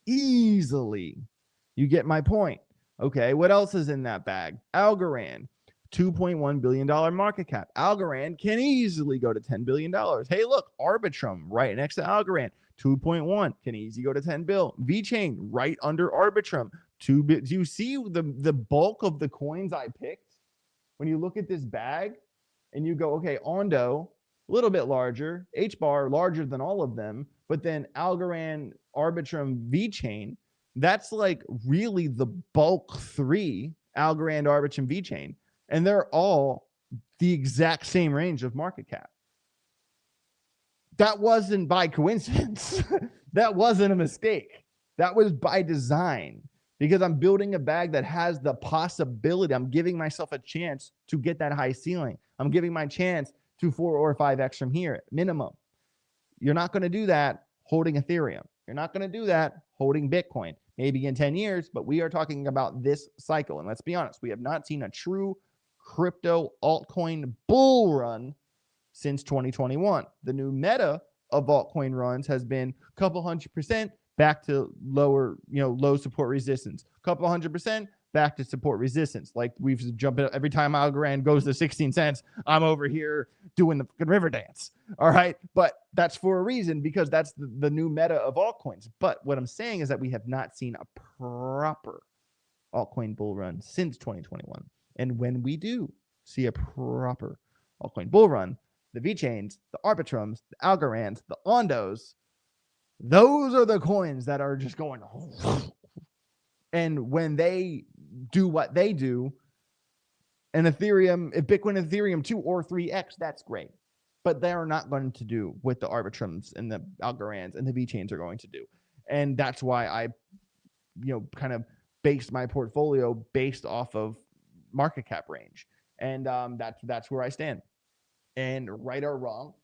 Easily. You get my point. Okay, what else is in that bag? Algorand, $2.1 billion market cap. Algorand can easily go to $10 billion. Hey, look, Arbitrum right next to Algorand, 2.1, can easily go to 10 bill. VeChain right under Arbitrum, 2 bit. Do you see the bulk of the coins I picked? When you look at this bag and you go, okay, Ondo, a little bit larger, HBAR larger than all of them, but then Algorand, Arbitrum, VeChain, that's like really the bulk 3, Algorand, Arbitrum, VeChain, and they're all the exact same range of market cap. That wasn't by coincidence. That wasn't a mistake. That was by design. because I'm building a bag that has the possibility. I'm giving myself a chance to get that high ceiling. I'm giving my chance to 4 or 5x from here minimum. You're not going to do that holding Ethereum. You're not going to do that holding Bitcoin, maybe in 10 years, but we are talking about this cycle. And let's be honest, we have not seen a true crypto altcoin bull run since 2021. The new meta of altcoin runs has been a couple 100% back to lower, low support resistance, a couple 100% back to support resistance. Like we've jumped every time Algorand goes to 16 cents, I'm over here doing the river dance. All right. But that's for a reason, because that's the new meta of altcoins. But what I'm saying is that we have not seen a proper altcoin bull run since 2021. And when we do see a proper altcoin bull run, the VeChains, the Arbitrums, the Algorands, the Ondos, those are the coins that are just going. And when they do what they do, and Ethereum, if Bitcoin and Ethereum 2 or 3x, that's great. But they're not going to do what the Arbitrums and the Algorands and the VeChains are going to do. And that's why I, kind of based my portfolio based off of market cap range. And that's where I stand. And right or wrong,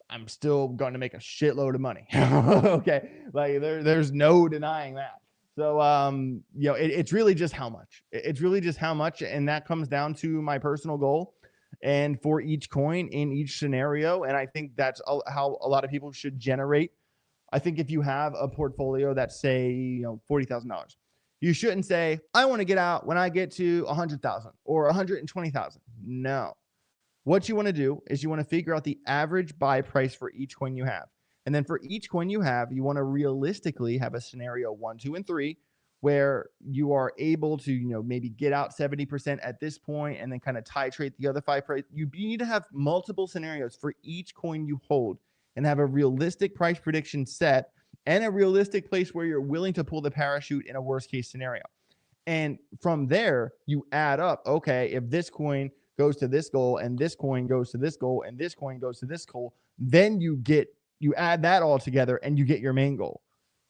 I'm still going to make a shitload of money. Okay. Like there's no denying that. So, it's really just how much. It's really just how much. And that comes down to my personal goal and for each coin in each scenario. And I think that's how a lot of people should generate. I think if you have a portfolio that's, say, $40,000, you shouldn't say, I want to get out when I get to 100,000 or 120,000. No. What you want to do is you want to figure out the average buy price for each coin you have. And then for each coin you have, you want to realistically have a scenario 1, 2, and 3 where you are able to, maybe get out 70% at this point and then kind of titrate the other 5 price. You need to have multiple scenarios for each coin you hold and have a realistic price prediction set and a realistic place where you're willing to pull the parachute in a worst case scenario. And from there, you add up, okay, if this coin goes to this goal and this coin goes to this goal and this coin goes to this goal, then you add that all together and you get your main goal.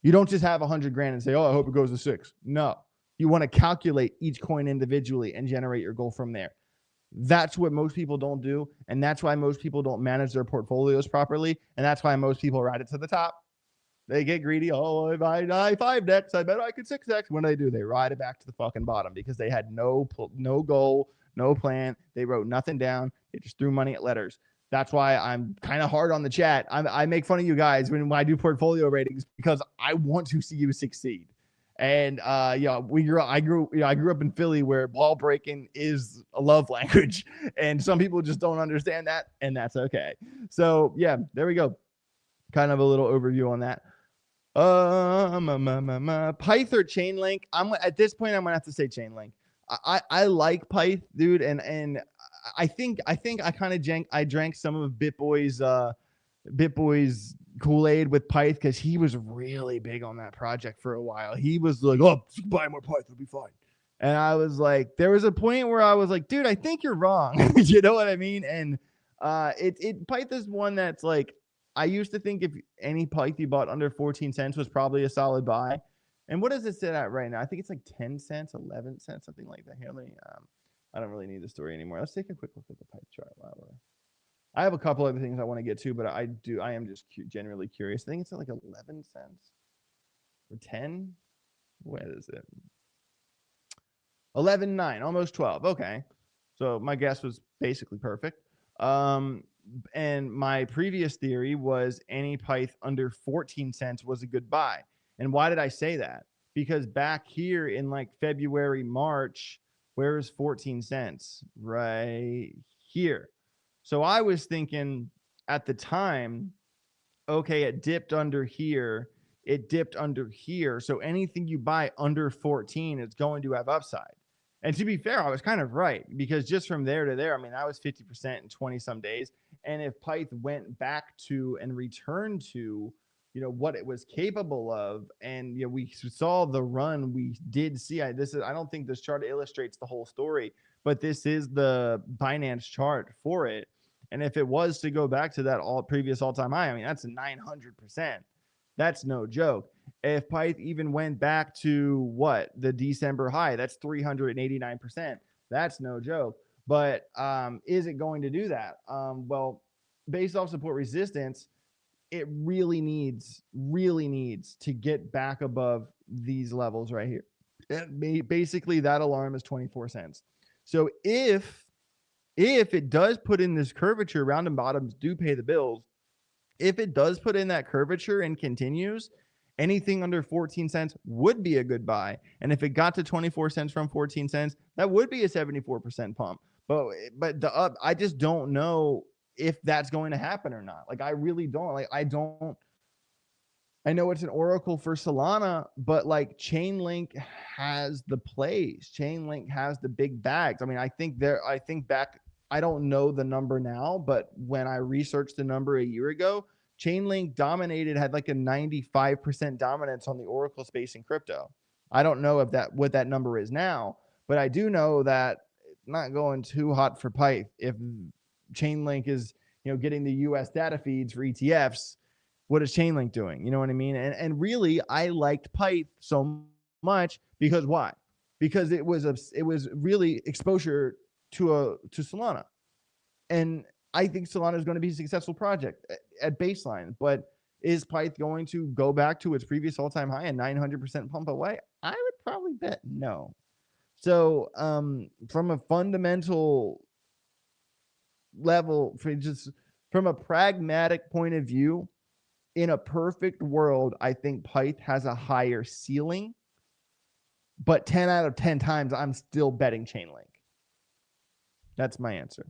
You don't just have 100 grand and say, oh, I hope it goes to 6. No, you want to calculate each coin individually and generate your goal from there. That's what most people don't do. And that's why most people don't manage their portfolios properly. And that's why most people ride it to the top. They get greedy. Oh, if I 5x, I bet I could 6x. When do? They ride it back to the fucking bottom because they had no goal, no plan. They wrote nothing down. They just threw money at letters. That's why I'm kind of hard on the chat. I make fun of you guys when I do portfolio ratings because I want to see you succeed. And I grew up in Philly where ball breaking is a love language, and some people just don't understand that, and that's okay. So yeah, there we go. Kind of a little overview on that. Pyth or Chainlink? At this point, I'm gonna have to say Chainlink. I like Pyth, dude, and I think I kind of drank some of BitBoy's Kool-Aid with Pyth because he was really big on that project for a while. He was like, oh, buy more Pyth, it'll be fine. And I was like, there was a point where I was like, dude, I think you're wrong. You know what I mean? And Pyth is one that's like, I used to think if any Pyth you bought under 14 cents was probably a solid buy. And what does it sit at right now? I think it's like 10 cents, 11 cents, something like that. Here, I don't really need the story anymore. Let's take a quick look at the Pyth chart. I have a couple other things I want to get to, but I am just genuinely curious. I think it's at like 11 cents or 10. What is it? 11.9, almost 12. Okay. So my guess was basically perfect. And my previous theory was any Pyth under 14 cents was a good buy. And why did I say that? Because back here in like February, March, where is 14 cents? Right here. So I was thinking at the time, okay, it dipped under here. It dipped under here. So anything you buy under 14 is going to have upside. And to be fair, I was kind of right because just from there to there, I mean, that was 50% in 20 some days. And if Pyth went back to and returned to, what it was capable of, and we saw the run we did see. I don't think this chart illustrates the whole story, but this is the Binance chart for it. And if it was to go back to that previous all-time high, I mean, that's 900%. That's no joke. If Pyth even went back to what the December high, that's 389%. That's no joke. But is it going to do that? Well, based off support resistance, it really needs to get back above these levels right here. Basically, that alarm is 24 cents. So if it does put in this curvature, round and bottoms do pay the bills. If it does put in that curvature and continues, anything under 14 cents would be a good buy. And if it got to 24 cents from 14 cents, that would be a 74% pump. But the up, I just don't know if that's going to happen or not. Like, I really don't. Like, I know it's an oracle for Solana, but like Chainlink has the plays. Chainlink has the big bags. I mean, I think back, I don't know the number now, but when I researched the number a year ago, Chainlink had like a 95% dominance on the oracle space in crypto. I don't know what that number is now, but I do know that it's not going too hot for Pyth if Chainlink is, getting the US data feeds for ETFs. What is Chainlink doing? You know what I mean? And really, I liked Pyth so much because why? Because it was really exposure to Solana, and I think Solana is going to be a successful project at baseline. But is Pyth going to go back to its previous all-time high and 900% pump away? I would probably bet no. So from a fundamental level, from a pragmatic point of view, in a perfect world, I think Pyth has a higher ceiling, but 10 out of 10 times, I'm still betting Chainlink. That's my answer.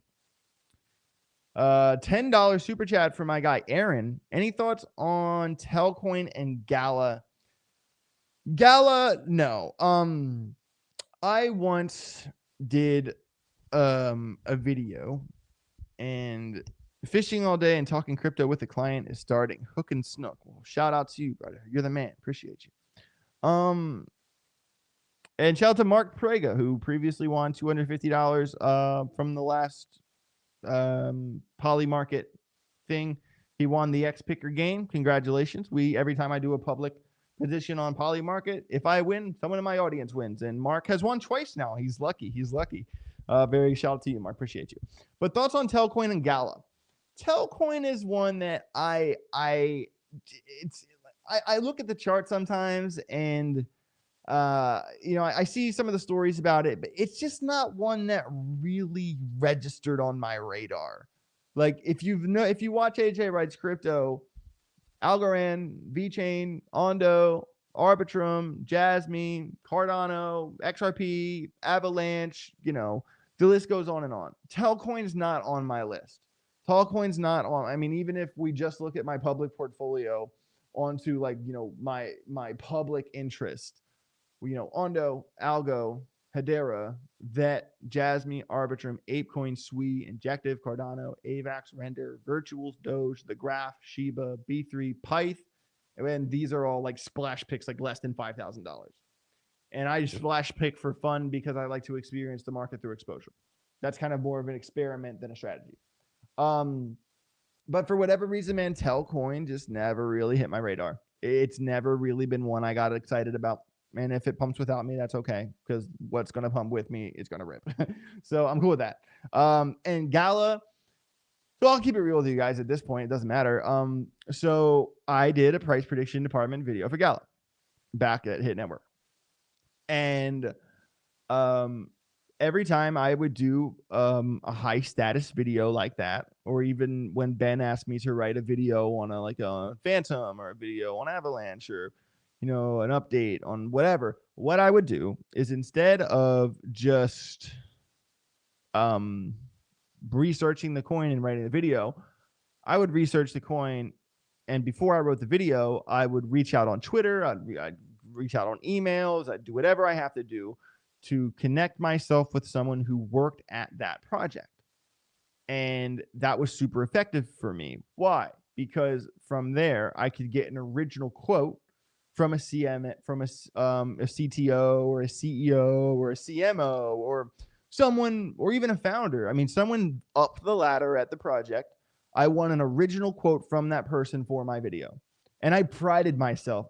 $10 super chat for my guy, Aaron. Any thoughts on Telcoin and Gala? Gala, no. I once did a video, and fishing all day and talking crypto with a client is starting. Hook and snook. Well, shout out to you, brother. You're the man. Appreciate you. And shout out to Mark Prega, who previously won $250 from the last Polymarket thing. He won the X Picker game. Congratulations. Every time I do a public position on Polymarket, if I win, someone in my audience wins. And Mark has won twice now. He's lucky. Very shout out to you, Mark. Appreciate you. But thoughts on Telcoin and Gala? Telcoin is one that I look at the chart sometimes, and I see some of the stories about it, but it's just not one that really registered on my radar. Like, if you watch Ajwritescrypto, Algorand, VeChain, Ondo, Arbitrum, Jasmine, Cardano, XRP, Avalanche, the list goes on and on. Telcoin's not on my list. Altcoins not on. I mean, even if we just look at my public portfolio onto my public interest, Ondo, Algo, Hedera, Vet, Jasmine, Arbitrum, Apecoin, Sui, Injective, Cardano, AVAX, Render, Virtuals, Doge, The Graph, Shiba, B3, Pyth, and these are all like splash picks, like less than $5,000. And I just splash pick for fun because I like to experience the market through exposure. That's kind of more of an experiment than a strategy. But for whatever reason, man, Telcoin just never really hit my radar. It's never really been one I got excited about. And if it pumps without me, that's okay, because what's going to pump with me is going to rip. So I'm cool with that. And Gala, so I'll keep it real with you guys at this point. It doesn't matter. So I did a price prediction department video for Gala back at Hit Network. And every time I would do a high status video like that, or even when Ben asked me to write a video on a Phantom, or a video on Avalanche, or an update on whatever, what I would do is, instead of just researching the coin and writing the video, I would research the coin, and before I wrote the video, I would reach out on Twitter, I'd reach out on emails, I'd do whatever I have to do to connect myself with someone who worked at that project. And that was super effective for me. Why? Because from there, I could get an original quote from a CM, from a CTO or a CEO or a CMO or someone, or even a founder. I mean, someone up the ladder at the project. I want an original quote from that person for my video. And I prided myself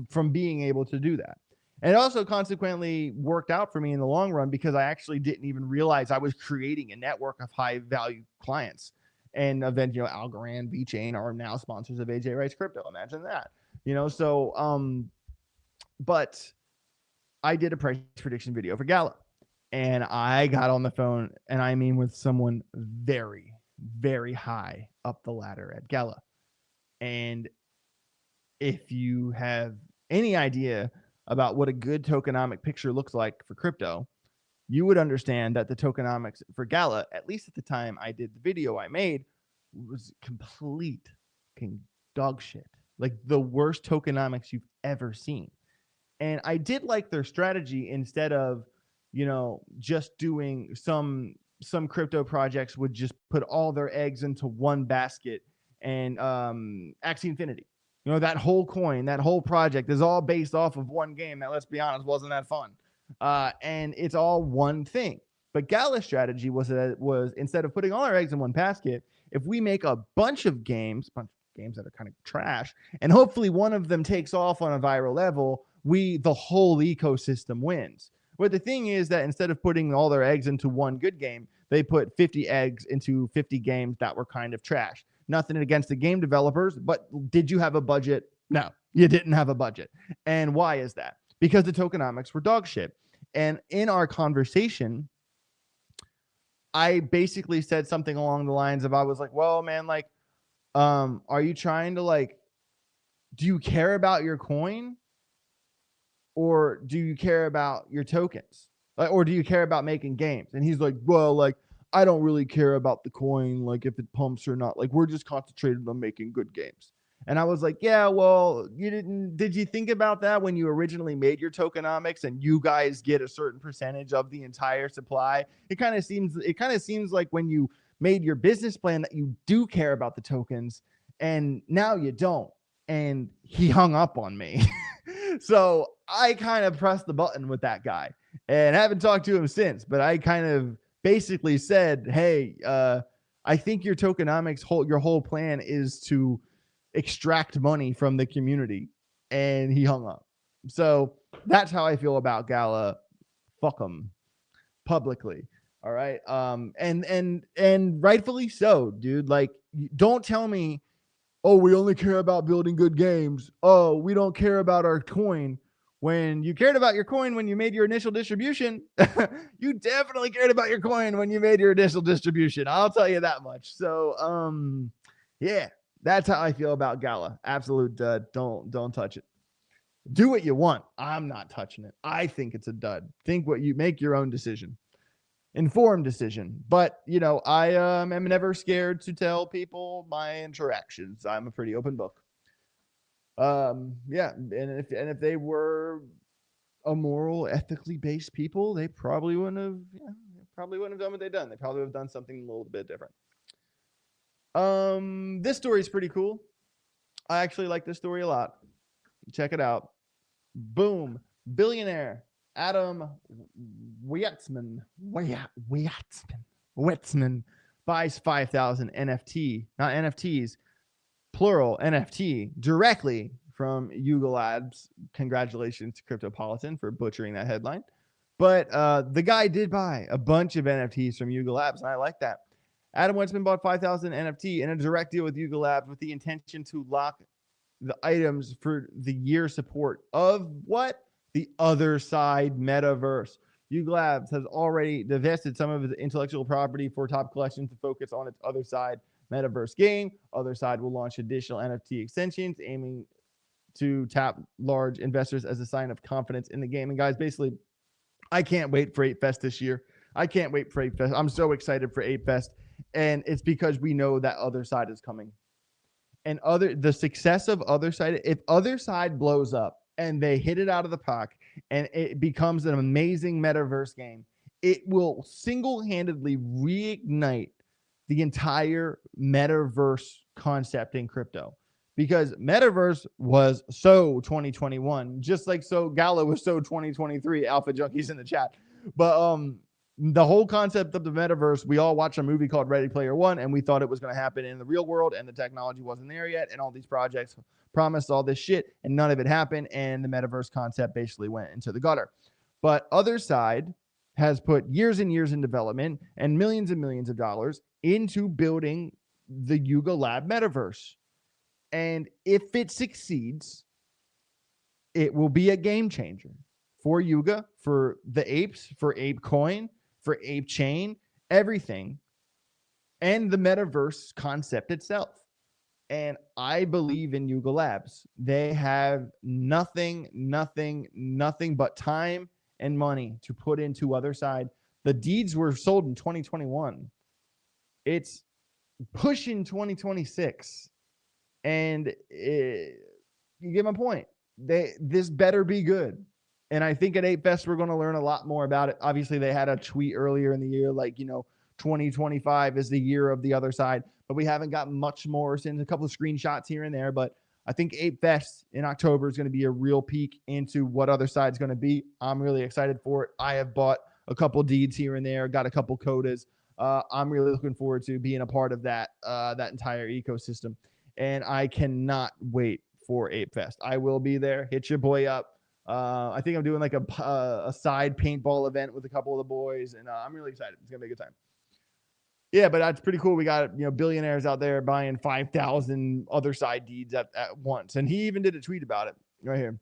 from being able to do that. And it also consequently worked out for me in the long run because I actually didn't even realize I was creating a network of high value clients. And then, Algorand, VeChain are now sponsors of Ajwritescrypto. Imagine that, but I did a price prediction video for Gala, and I got on the phone, and I mean with someone very, very high up the ladder at Gala. And if you have any idea about what a good tokenomic picture looks like for crypto, you would understand that the tokenomics for Gala, at least at the time I did the video I made, was complete dog shit. Like the worst tokenomics you've ever seen. And I did like their strategy. Instead of, just doing some crypto projects would just put all their eggs into one basket, and Axie Infinity. That whole coin, that whole project is all based off of one game that, let's be honest, wasn't that fun. And it's all one thing. But Gala's strategy was instead of putting all our eggs in one basket, if we make a bunch of games that are kind of trash, and hopefully one of them takes off on a viral level, the whole ecosystem wins. But the thing is that instead of putting all their eggs into one good game, they put 50 eggs into 50 games that were kind of trash. Nothing against the game developers, but did you have a budget? No, you didn't have a budget. And why is that? Because the tokenomics were dog shit. And in our conversation, I basically said something along the lines of, I was like, well, man, like, are you trying to do you care about your coin, or do you care about your tokens? Or do you care about making games? And he's like, well, I don't really care about the coin, if it pumps or not. We're just concentrated on making good games. And I was like, yeah, well, did you think about that when you originally made your tokenomics and you guys get a certain percentage of the entire supply? It kind of seems like when you made your business plan that you do care about the tokens, and now you don't. And he hung up on me. So I kind of pressed the button with that guy and haven't talked to him since, but I kind of basically said, hey, I think your tokenomics your whole plan is to extract money from the community. And he hung up. So that's how I feel about Gala. Fuck them publicly. All right. And rightfully so, dude. Don't tell me, oh, we only care about building good games. Oh, we don't care about our coin. When you cared about your coin when you made your initial distribution, you definitely cared about your coin when you made your initial distribution. I'll tell you that much. So, yeah, that's how I feel about Gala. Absolute dud. Don't touch it. Do what you want. I'm not touching it. I think it's a dud. Make your own decision. Informed decision. But I am never scared to tell people my interactions. I'm a pretty open book. Yeah, and if they were immoral, ethically based people, they probably wouldn't have done what they've done. They probably would have done something a little bit different. This story is pretty cool. I actually like this story a lot. Check it out. Boom. Billionaire Adam Weitzman buys 5,000 NFT, not NFTs, plural NFT, directly from Yuga Labs. Congratulations to Cryptopolitan for butchering that headline. But the guy did buy a bunch of NFTs from Yuga Labs, and I like that. Adam Weitzman bought 5,000 NFT in a direct deal with Yuga Labs with the intention to lock the items for the year support of what? The other side metaverse. Yuga Labs has already divested some of its intellectual property for Top Collection to focus on its other side metaverse game. Other side will launch additional NFT extensions, aiming to tap large investors as a sign of confidence in the game. And guys, basically, I can't wait for 8 Fest this year. I can't wait for 8 Fest. I'm so excited for 8 Fest. And it's because we know that other side is coming. And the success of other side, if other side blows up and they hit it out of the park and it becomes an amazing metaverse game, it will single-handedly reignite the entire metaverse concept in crypto. Because metaverse was so 2021, just like so Gala was so 2023. Alpha Junkies in the chat. But the whole concept of the metaverse, we all watched a movie called Ready Player One, and we thought it was going to happen in the real world, and the technology wasn't there yet, and all these projects promised all this shit, and none of it happened, and the metaverse concept basically went into the gutter. But other side has put years and years in development and millions of dollars into building the Yuga Lab metaverse. And if it succeeds, it will be a game changer for Yuga, for the apes, for ApeCoin, for Ape Chain, everything, and the metaverse concept itself. And I believe in Yuga Labs. They have nothing but time and money to put into other side. The deeds were sold in 2021. It's pushing 2026. And you get my point. This better be good. And I think at Ape Fest, we're going to learn a lot more about it. Obviously, they had a tweet earlier in the year, like, 2025 is the year of the other side, but we haven't got much more since a couple of screenshots here and there. But I think Ape Fest in October is going to be a real peek into what other side's going to be. I'm really excited for it. I have bought a couple deeds here and there, got a couple codas. I'm really looking forward to being a part of that entire ecosystem. And I cannot wait for Ape Fest. I will be there. Hit your boy up. I think I'm doing like a side paintball event with a couple of the boys, and I'm really excited. It's gonna be a good time. Yeah, but that's pretty cool. We got billionaires out there buying 5,000 other side deeds at once, and he even did a tweet about it right here.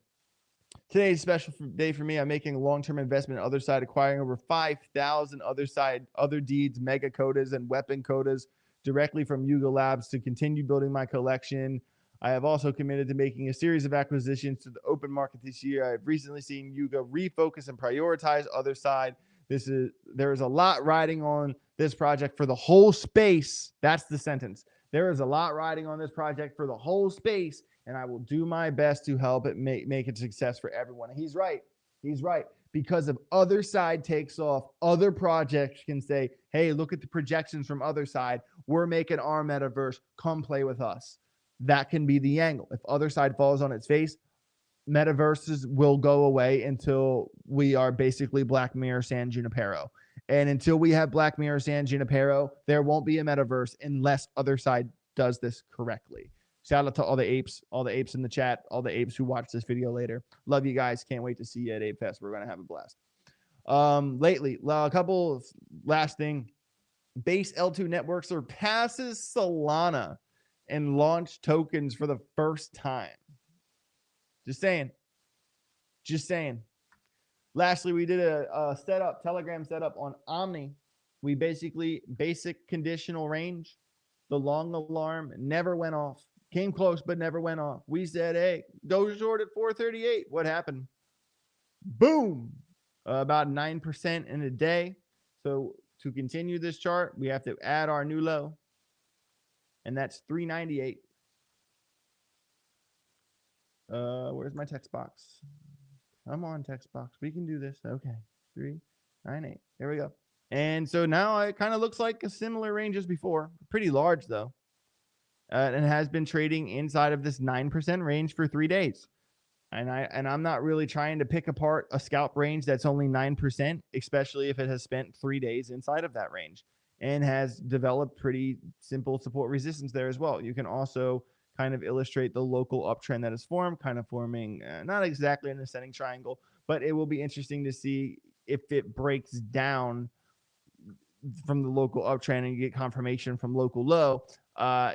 Today's a special day for me. I'm making a long-term investment in other side, acquiring over 5,000 other deeds, mega codas, and weapon codas directly from Yuga Labs to continue building my collection. I have also committed to making a series of acquisitions to the open market this year. I've recently seen Yuga refocus and prioritize other side. There is a lot riding on this project for the whole space. That's the sentence. There is a lot riding on this project for the whole space, and I will do my best to help it make it a success for everyone. And he's right. He's right. Because if other side takes off, other projects can say, hey, look at the projections from other side. We're making our metaverse. Come play with us. That can be the angle. If other side falls on its face, metaverses will go away until we are basically Black Mirror San Junipero. And until we have Black Mirror San Junipero, there won't be a metaverse unless other side does this correctly. Shout out to all the apes in the chat, all the apes who watch this video later. Love you guys. Can't wait to see you at Ape Fest. We're going to have a blast. Lately, a couple last thing. Base L2 network surpasses Solana and launch tokens for the first time. Just saying. Lastly, we did a Telegram setup on Omni. We basic conditional range. The long alarm never went off. Came close, but never went off. We said, hey, go short at 438. What happened? Boom. About 9% in a day. So to continue this chart, we have to add our new low. And that's 398. Where's my text box? I'm on text box. We can do this. Okay. 398. There we go. And so now it kind of looks like a similar range as before. Pretty large, though. And has been trading inside of this 9% range for 3 days. And I'm not really trying to pick apart a scalp range that's only 9%, especially if it has spent 3 days inside of that range and has developed pretty simple support resistance there as well. You can also kind of illustrate the local uptrend that is formed, kind of forming not exactly an ascending triangle, but it will be interesting to see if it breaks down from the local uptrend and you get confirmation from local low.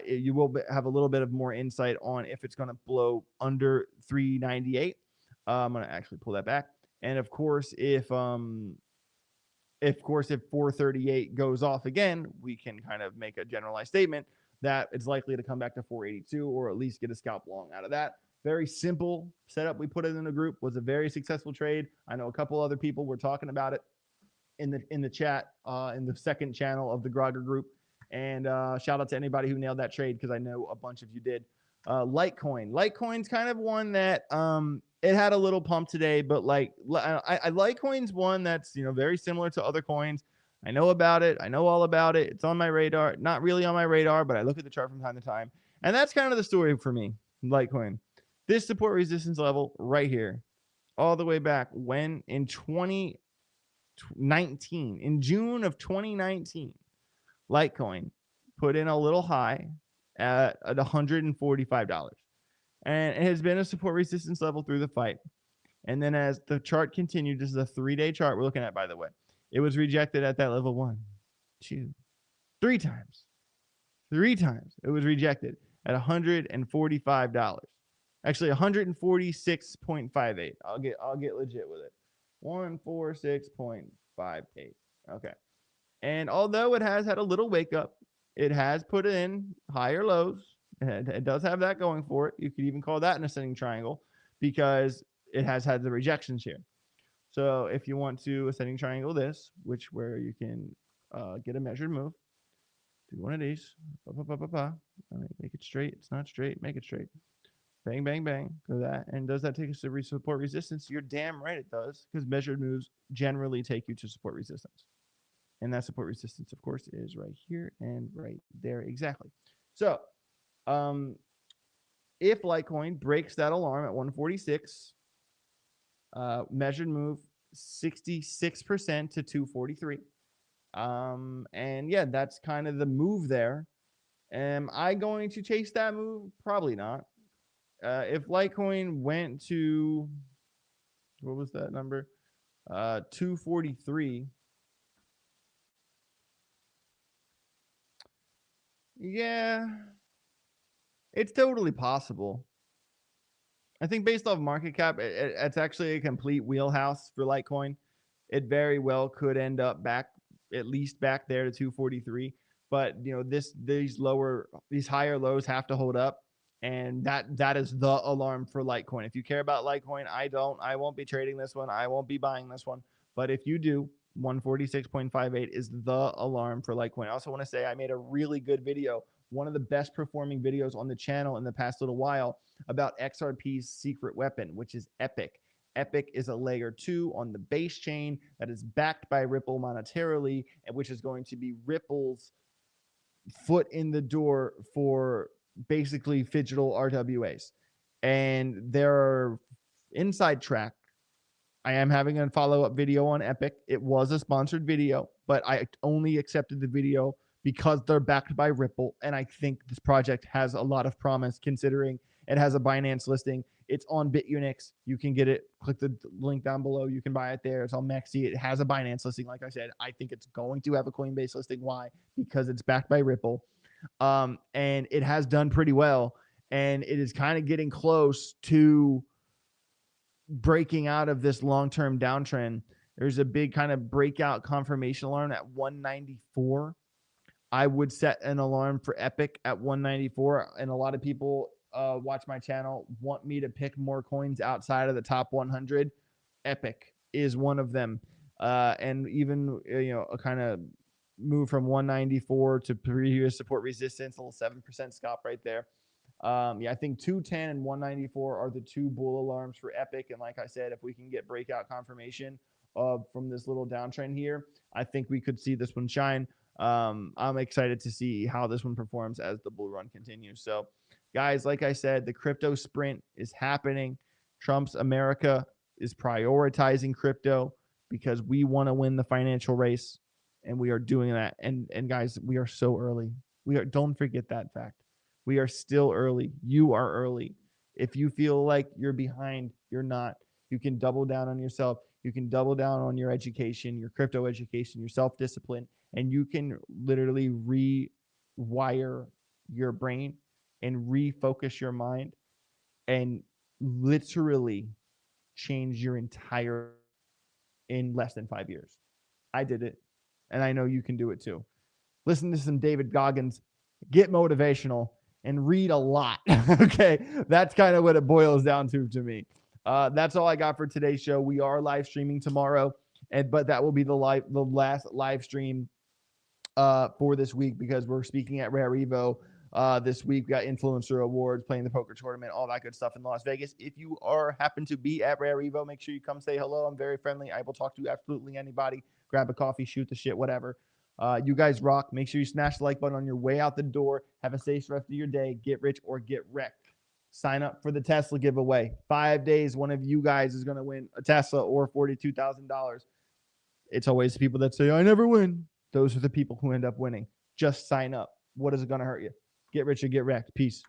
You will have a little bit of more insight on if it's going to blow under 398. I'm going to actually pull that back. And of course, if 438 goes off again, we can kind of make a generalized statement that it's likely to come back to 482 or at least get a scalp long out of that. Very simple setup. We put it in the group, was a very successful trade. I know a couple other people were talking about it in the chat, in the second channel of the Grogger group. And shout out to anybody who nailed that trade, because I know a bunch of you did. Litecoin's kind of one that it had a little pump today, but Litecoin's one that's very similar to other coins. I know about it. I know all about it. It's on my radar. Not really on my radar, but I look at the chart from time to time. And that's kind of the story for me, Litecoin. This support resistance level right here, all the way back when in 20 in June of 2019, Litecoin put in a little high at $145. And it has been a support resistance level through the fight. And then as the chart continued, this is a 3-day chart we're looking at, by the way. It was rejected at that level 1, 2, 3 times. 3 times it was rejected at $145. Actually, 146.58. I'll get legit with it. 146.58. Okay. And although it has had a little wake up, it has put in higher lows. It does have that going for it. You could even call that an ascending triangle because it has had the rejections here. So if you want to ascending triangle this, where you can get a measured move, do one of these. Make it straight. It's not straight. Make it straight. Bang, bang, bang. Go that. And does that take us to support resistance? You're damn right it does, because measured moves generally take you to support resistance. And that support resistance, of course, is right here and right there. Exactly. So if Litecoin breaks that alarm at 146, measured move 66% to 243. And yeah, that's kind of the move there. Am I going to chase that move? Probably not. If Litecoin went to, what was that number? 243. Yeah, it's totally possible. I think based off market cap, it's actually a complete wheelhouse for Litecoin. It very well could end up back, at least back there to 243. But you know, these higher lows have to hold up, and that is the alarm for Litecoin. If you care about Litecoin, I won't be trading this one. I won't be buying this one. But if you do, 146.58 is the alarm for Litecoin. I also want to say I made a really good video, one of the best performing videos on the channel in the past little while, about XRP's secret weapon, which is Epic. Epic is a layer 2 on the base chain that is backed by Ripple monetarily, and which is going to be Ripple's foot in the door for basically digital RWAs. And there are inside track. I am having a follow-up video on Epic. It was a sponsored video, but I only accepted the video because they're backed by Ripple. And I think this project has a lot of promise considering it has a Binance listing. It's on Bitunix. You can get it. Click the link down below. You can buy it there. It's on Mexi. It has a Binance listing. Like I said, I think it's going to have a Coinbase listing. Why? Because it's backed by Ripple. And it has done pretty well. And it is kind of getting close to breaking out of this long-term downtrend. There's a big kind of breakout confirmation alarm at 194. I would set an alarm for Epic at 194. And a lot of people watch my channel want me to pick more coins outside of the top 100. Epic is one of them. And even, a kind of move from 194 to previous support resistance, a little 7% scalp right there. I think 210 and 194 are the two bull alarms for Epic. And like I said, if we can get breakout confirmation from this little downtrend here, I think we could see this one shine. I'm excited to see how this one performs as the bull run continues. So guys, like I said, the crypto sprint is happening. Trump's America is prioritizing crypto because we want to win the financial race, and we are doing that. And guys, we are so early. Don't forget that fact. We are still early. You are early. If you feel like you're behind, you're not. You can double down on yourself. You can double down on your education, your crypto education, your self-discipline, and you can literally rewire your brain and refocus your mind and literally change your entire in less than 5 years. I did it, and I know you can do it too. Listen to some David Goggins, get motivational, and read a lot. Okay, that's kind of what it boils down to me. That's all I got for today's show. We are live streaming tomorrow, but that will be the last live stream for this week because we're speaking at Rare Evo this week. We got influencer awards, playing the poker tournament, all that good stuff in Las Vegas. If you happen to be at Rare Evo, make sure you come say hello. I'm very friendly. I will talk to absolutely anybody. Grab a coffee, shoot the shit, whatever. You guys rock. Make sure you smash the like button on your way out the door. Have a safe rest of your day. Get rich or get wrecked. Sign up for the Tesla giveaway. 5 days, one of you guys is going to win a Tesla or $42,000. It's always the people that say, I never win. Those are the people who end up winning. Just sign up. What is it going to hurt you? Get rich or get wrecked. Peace.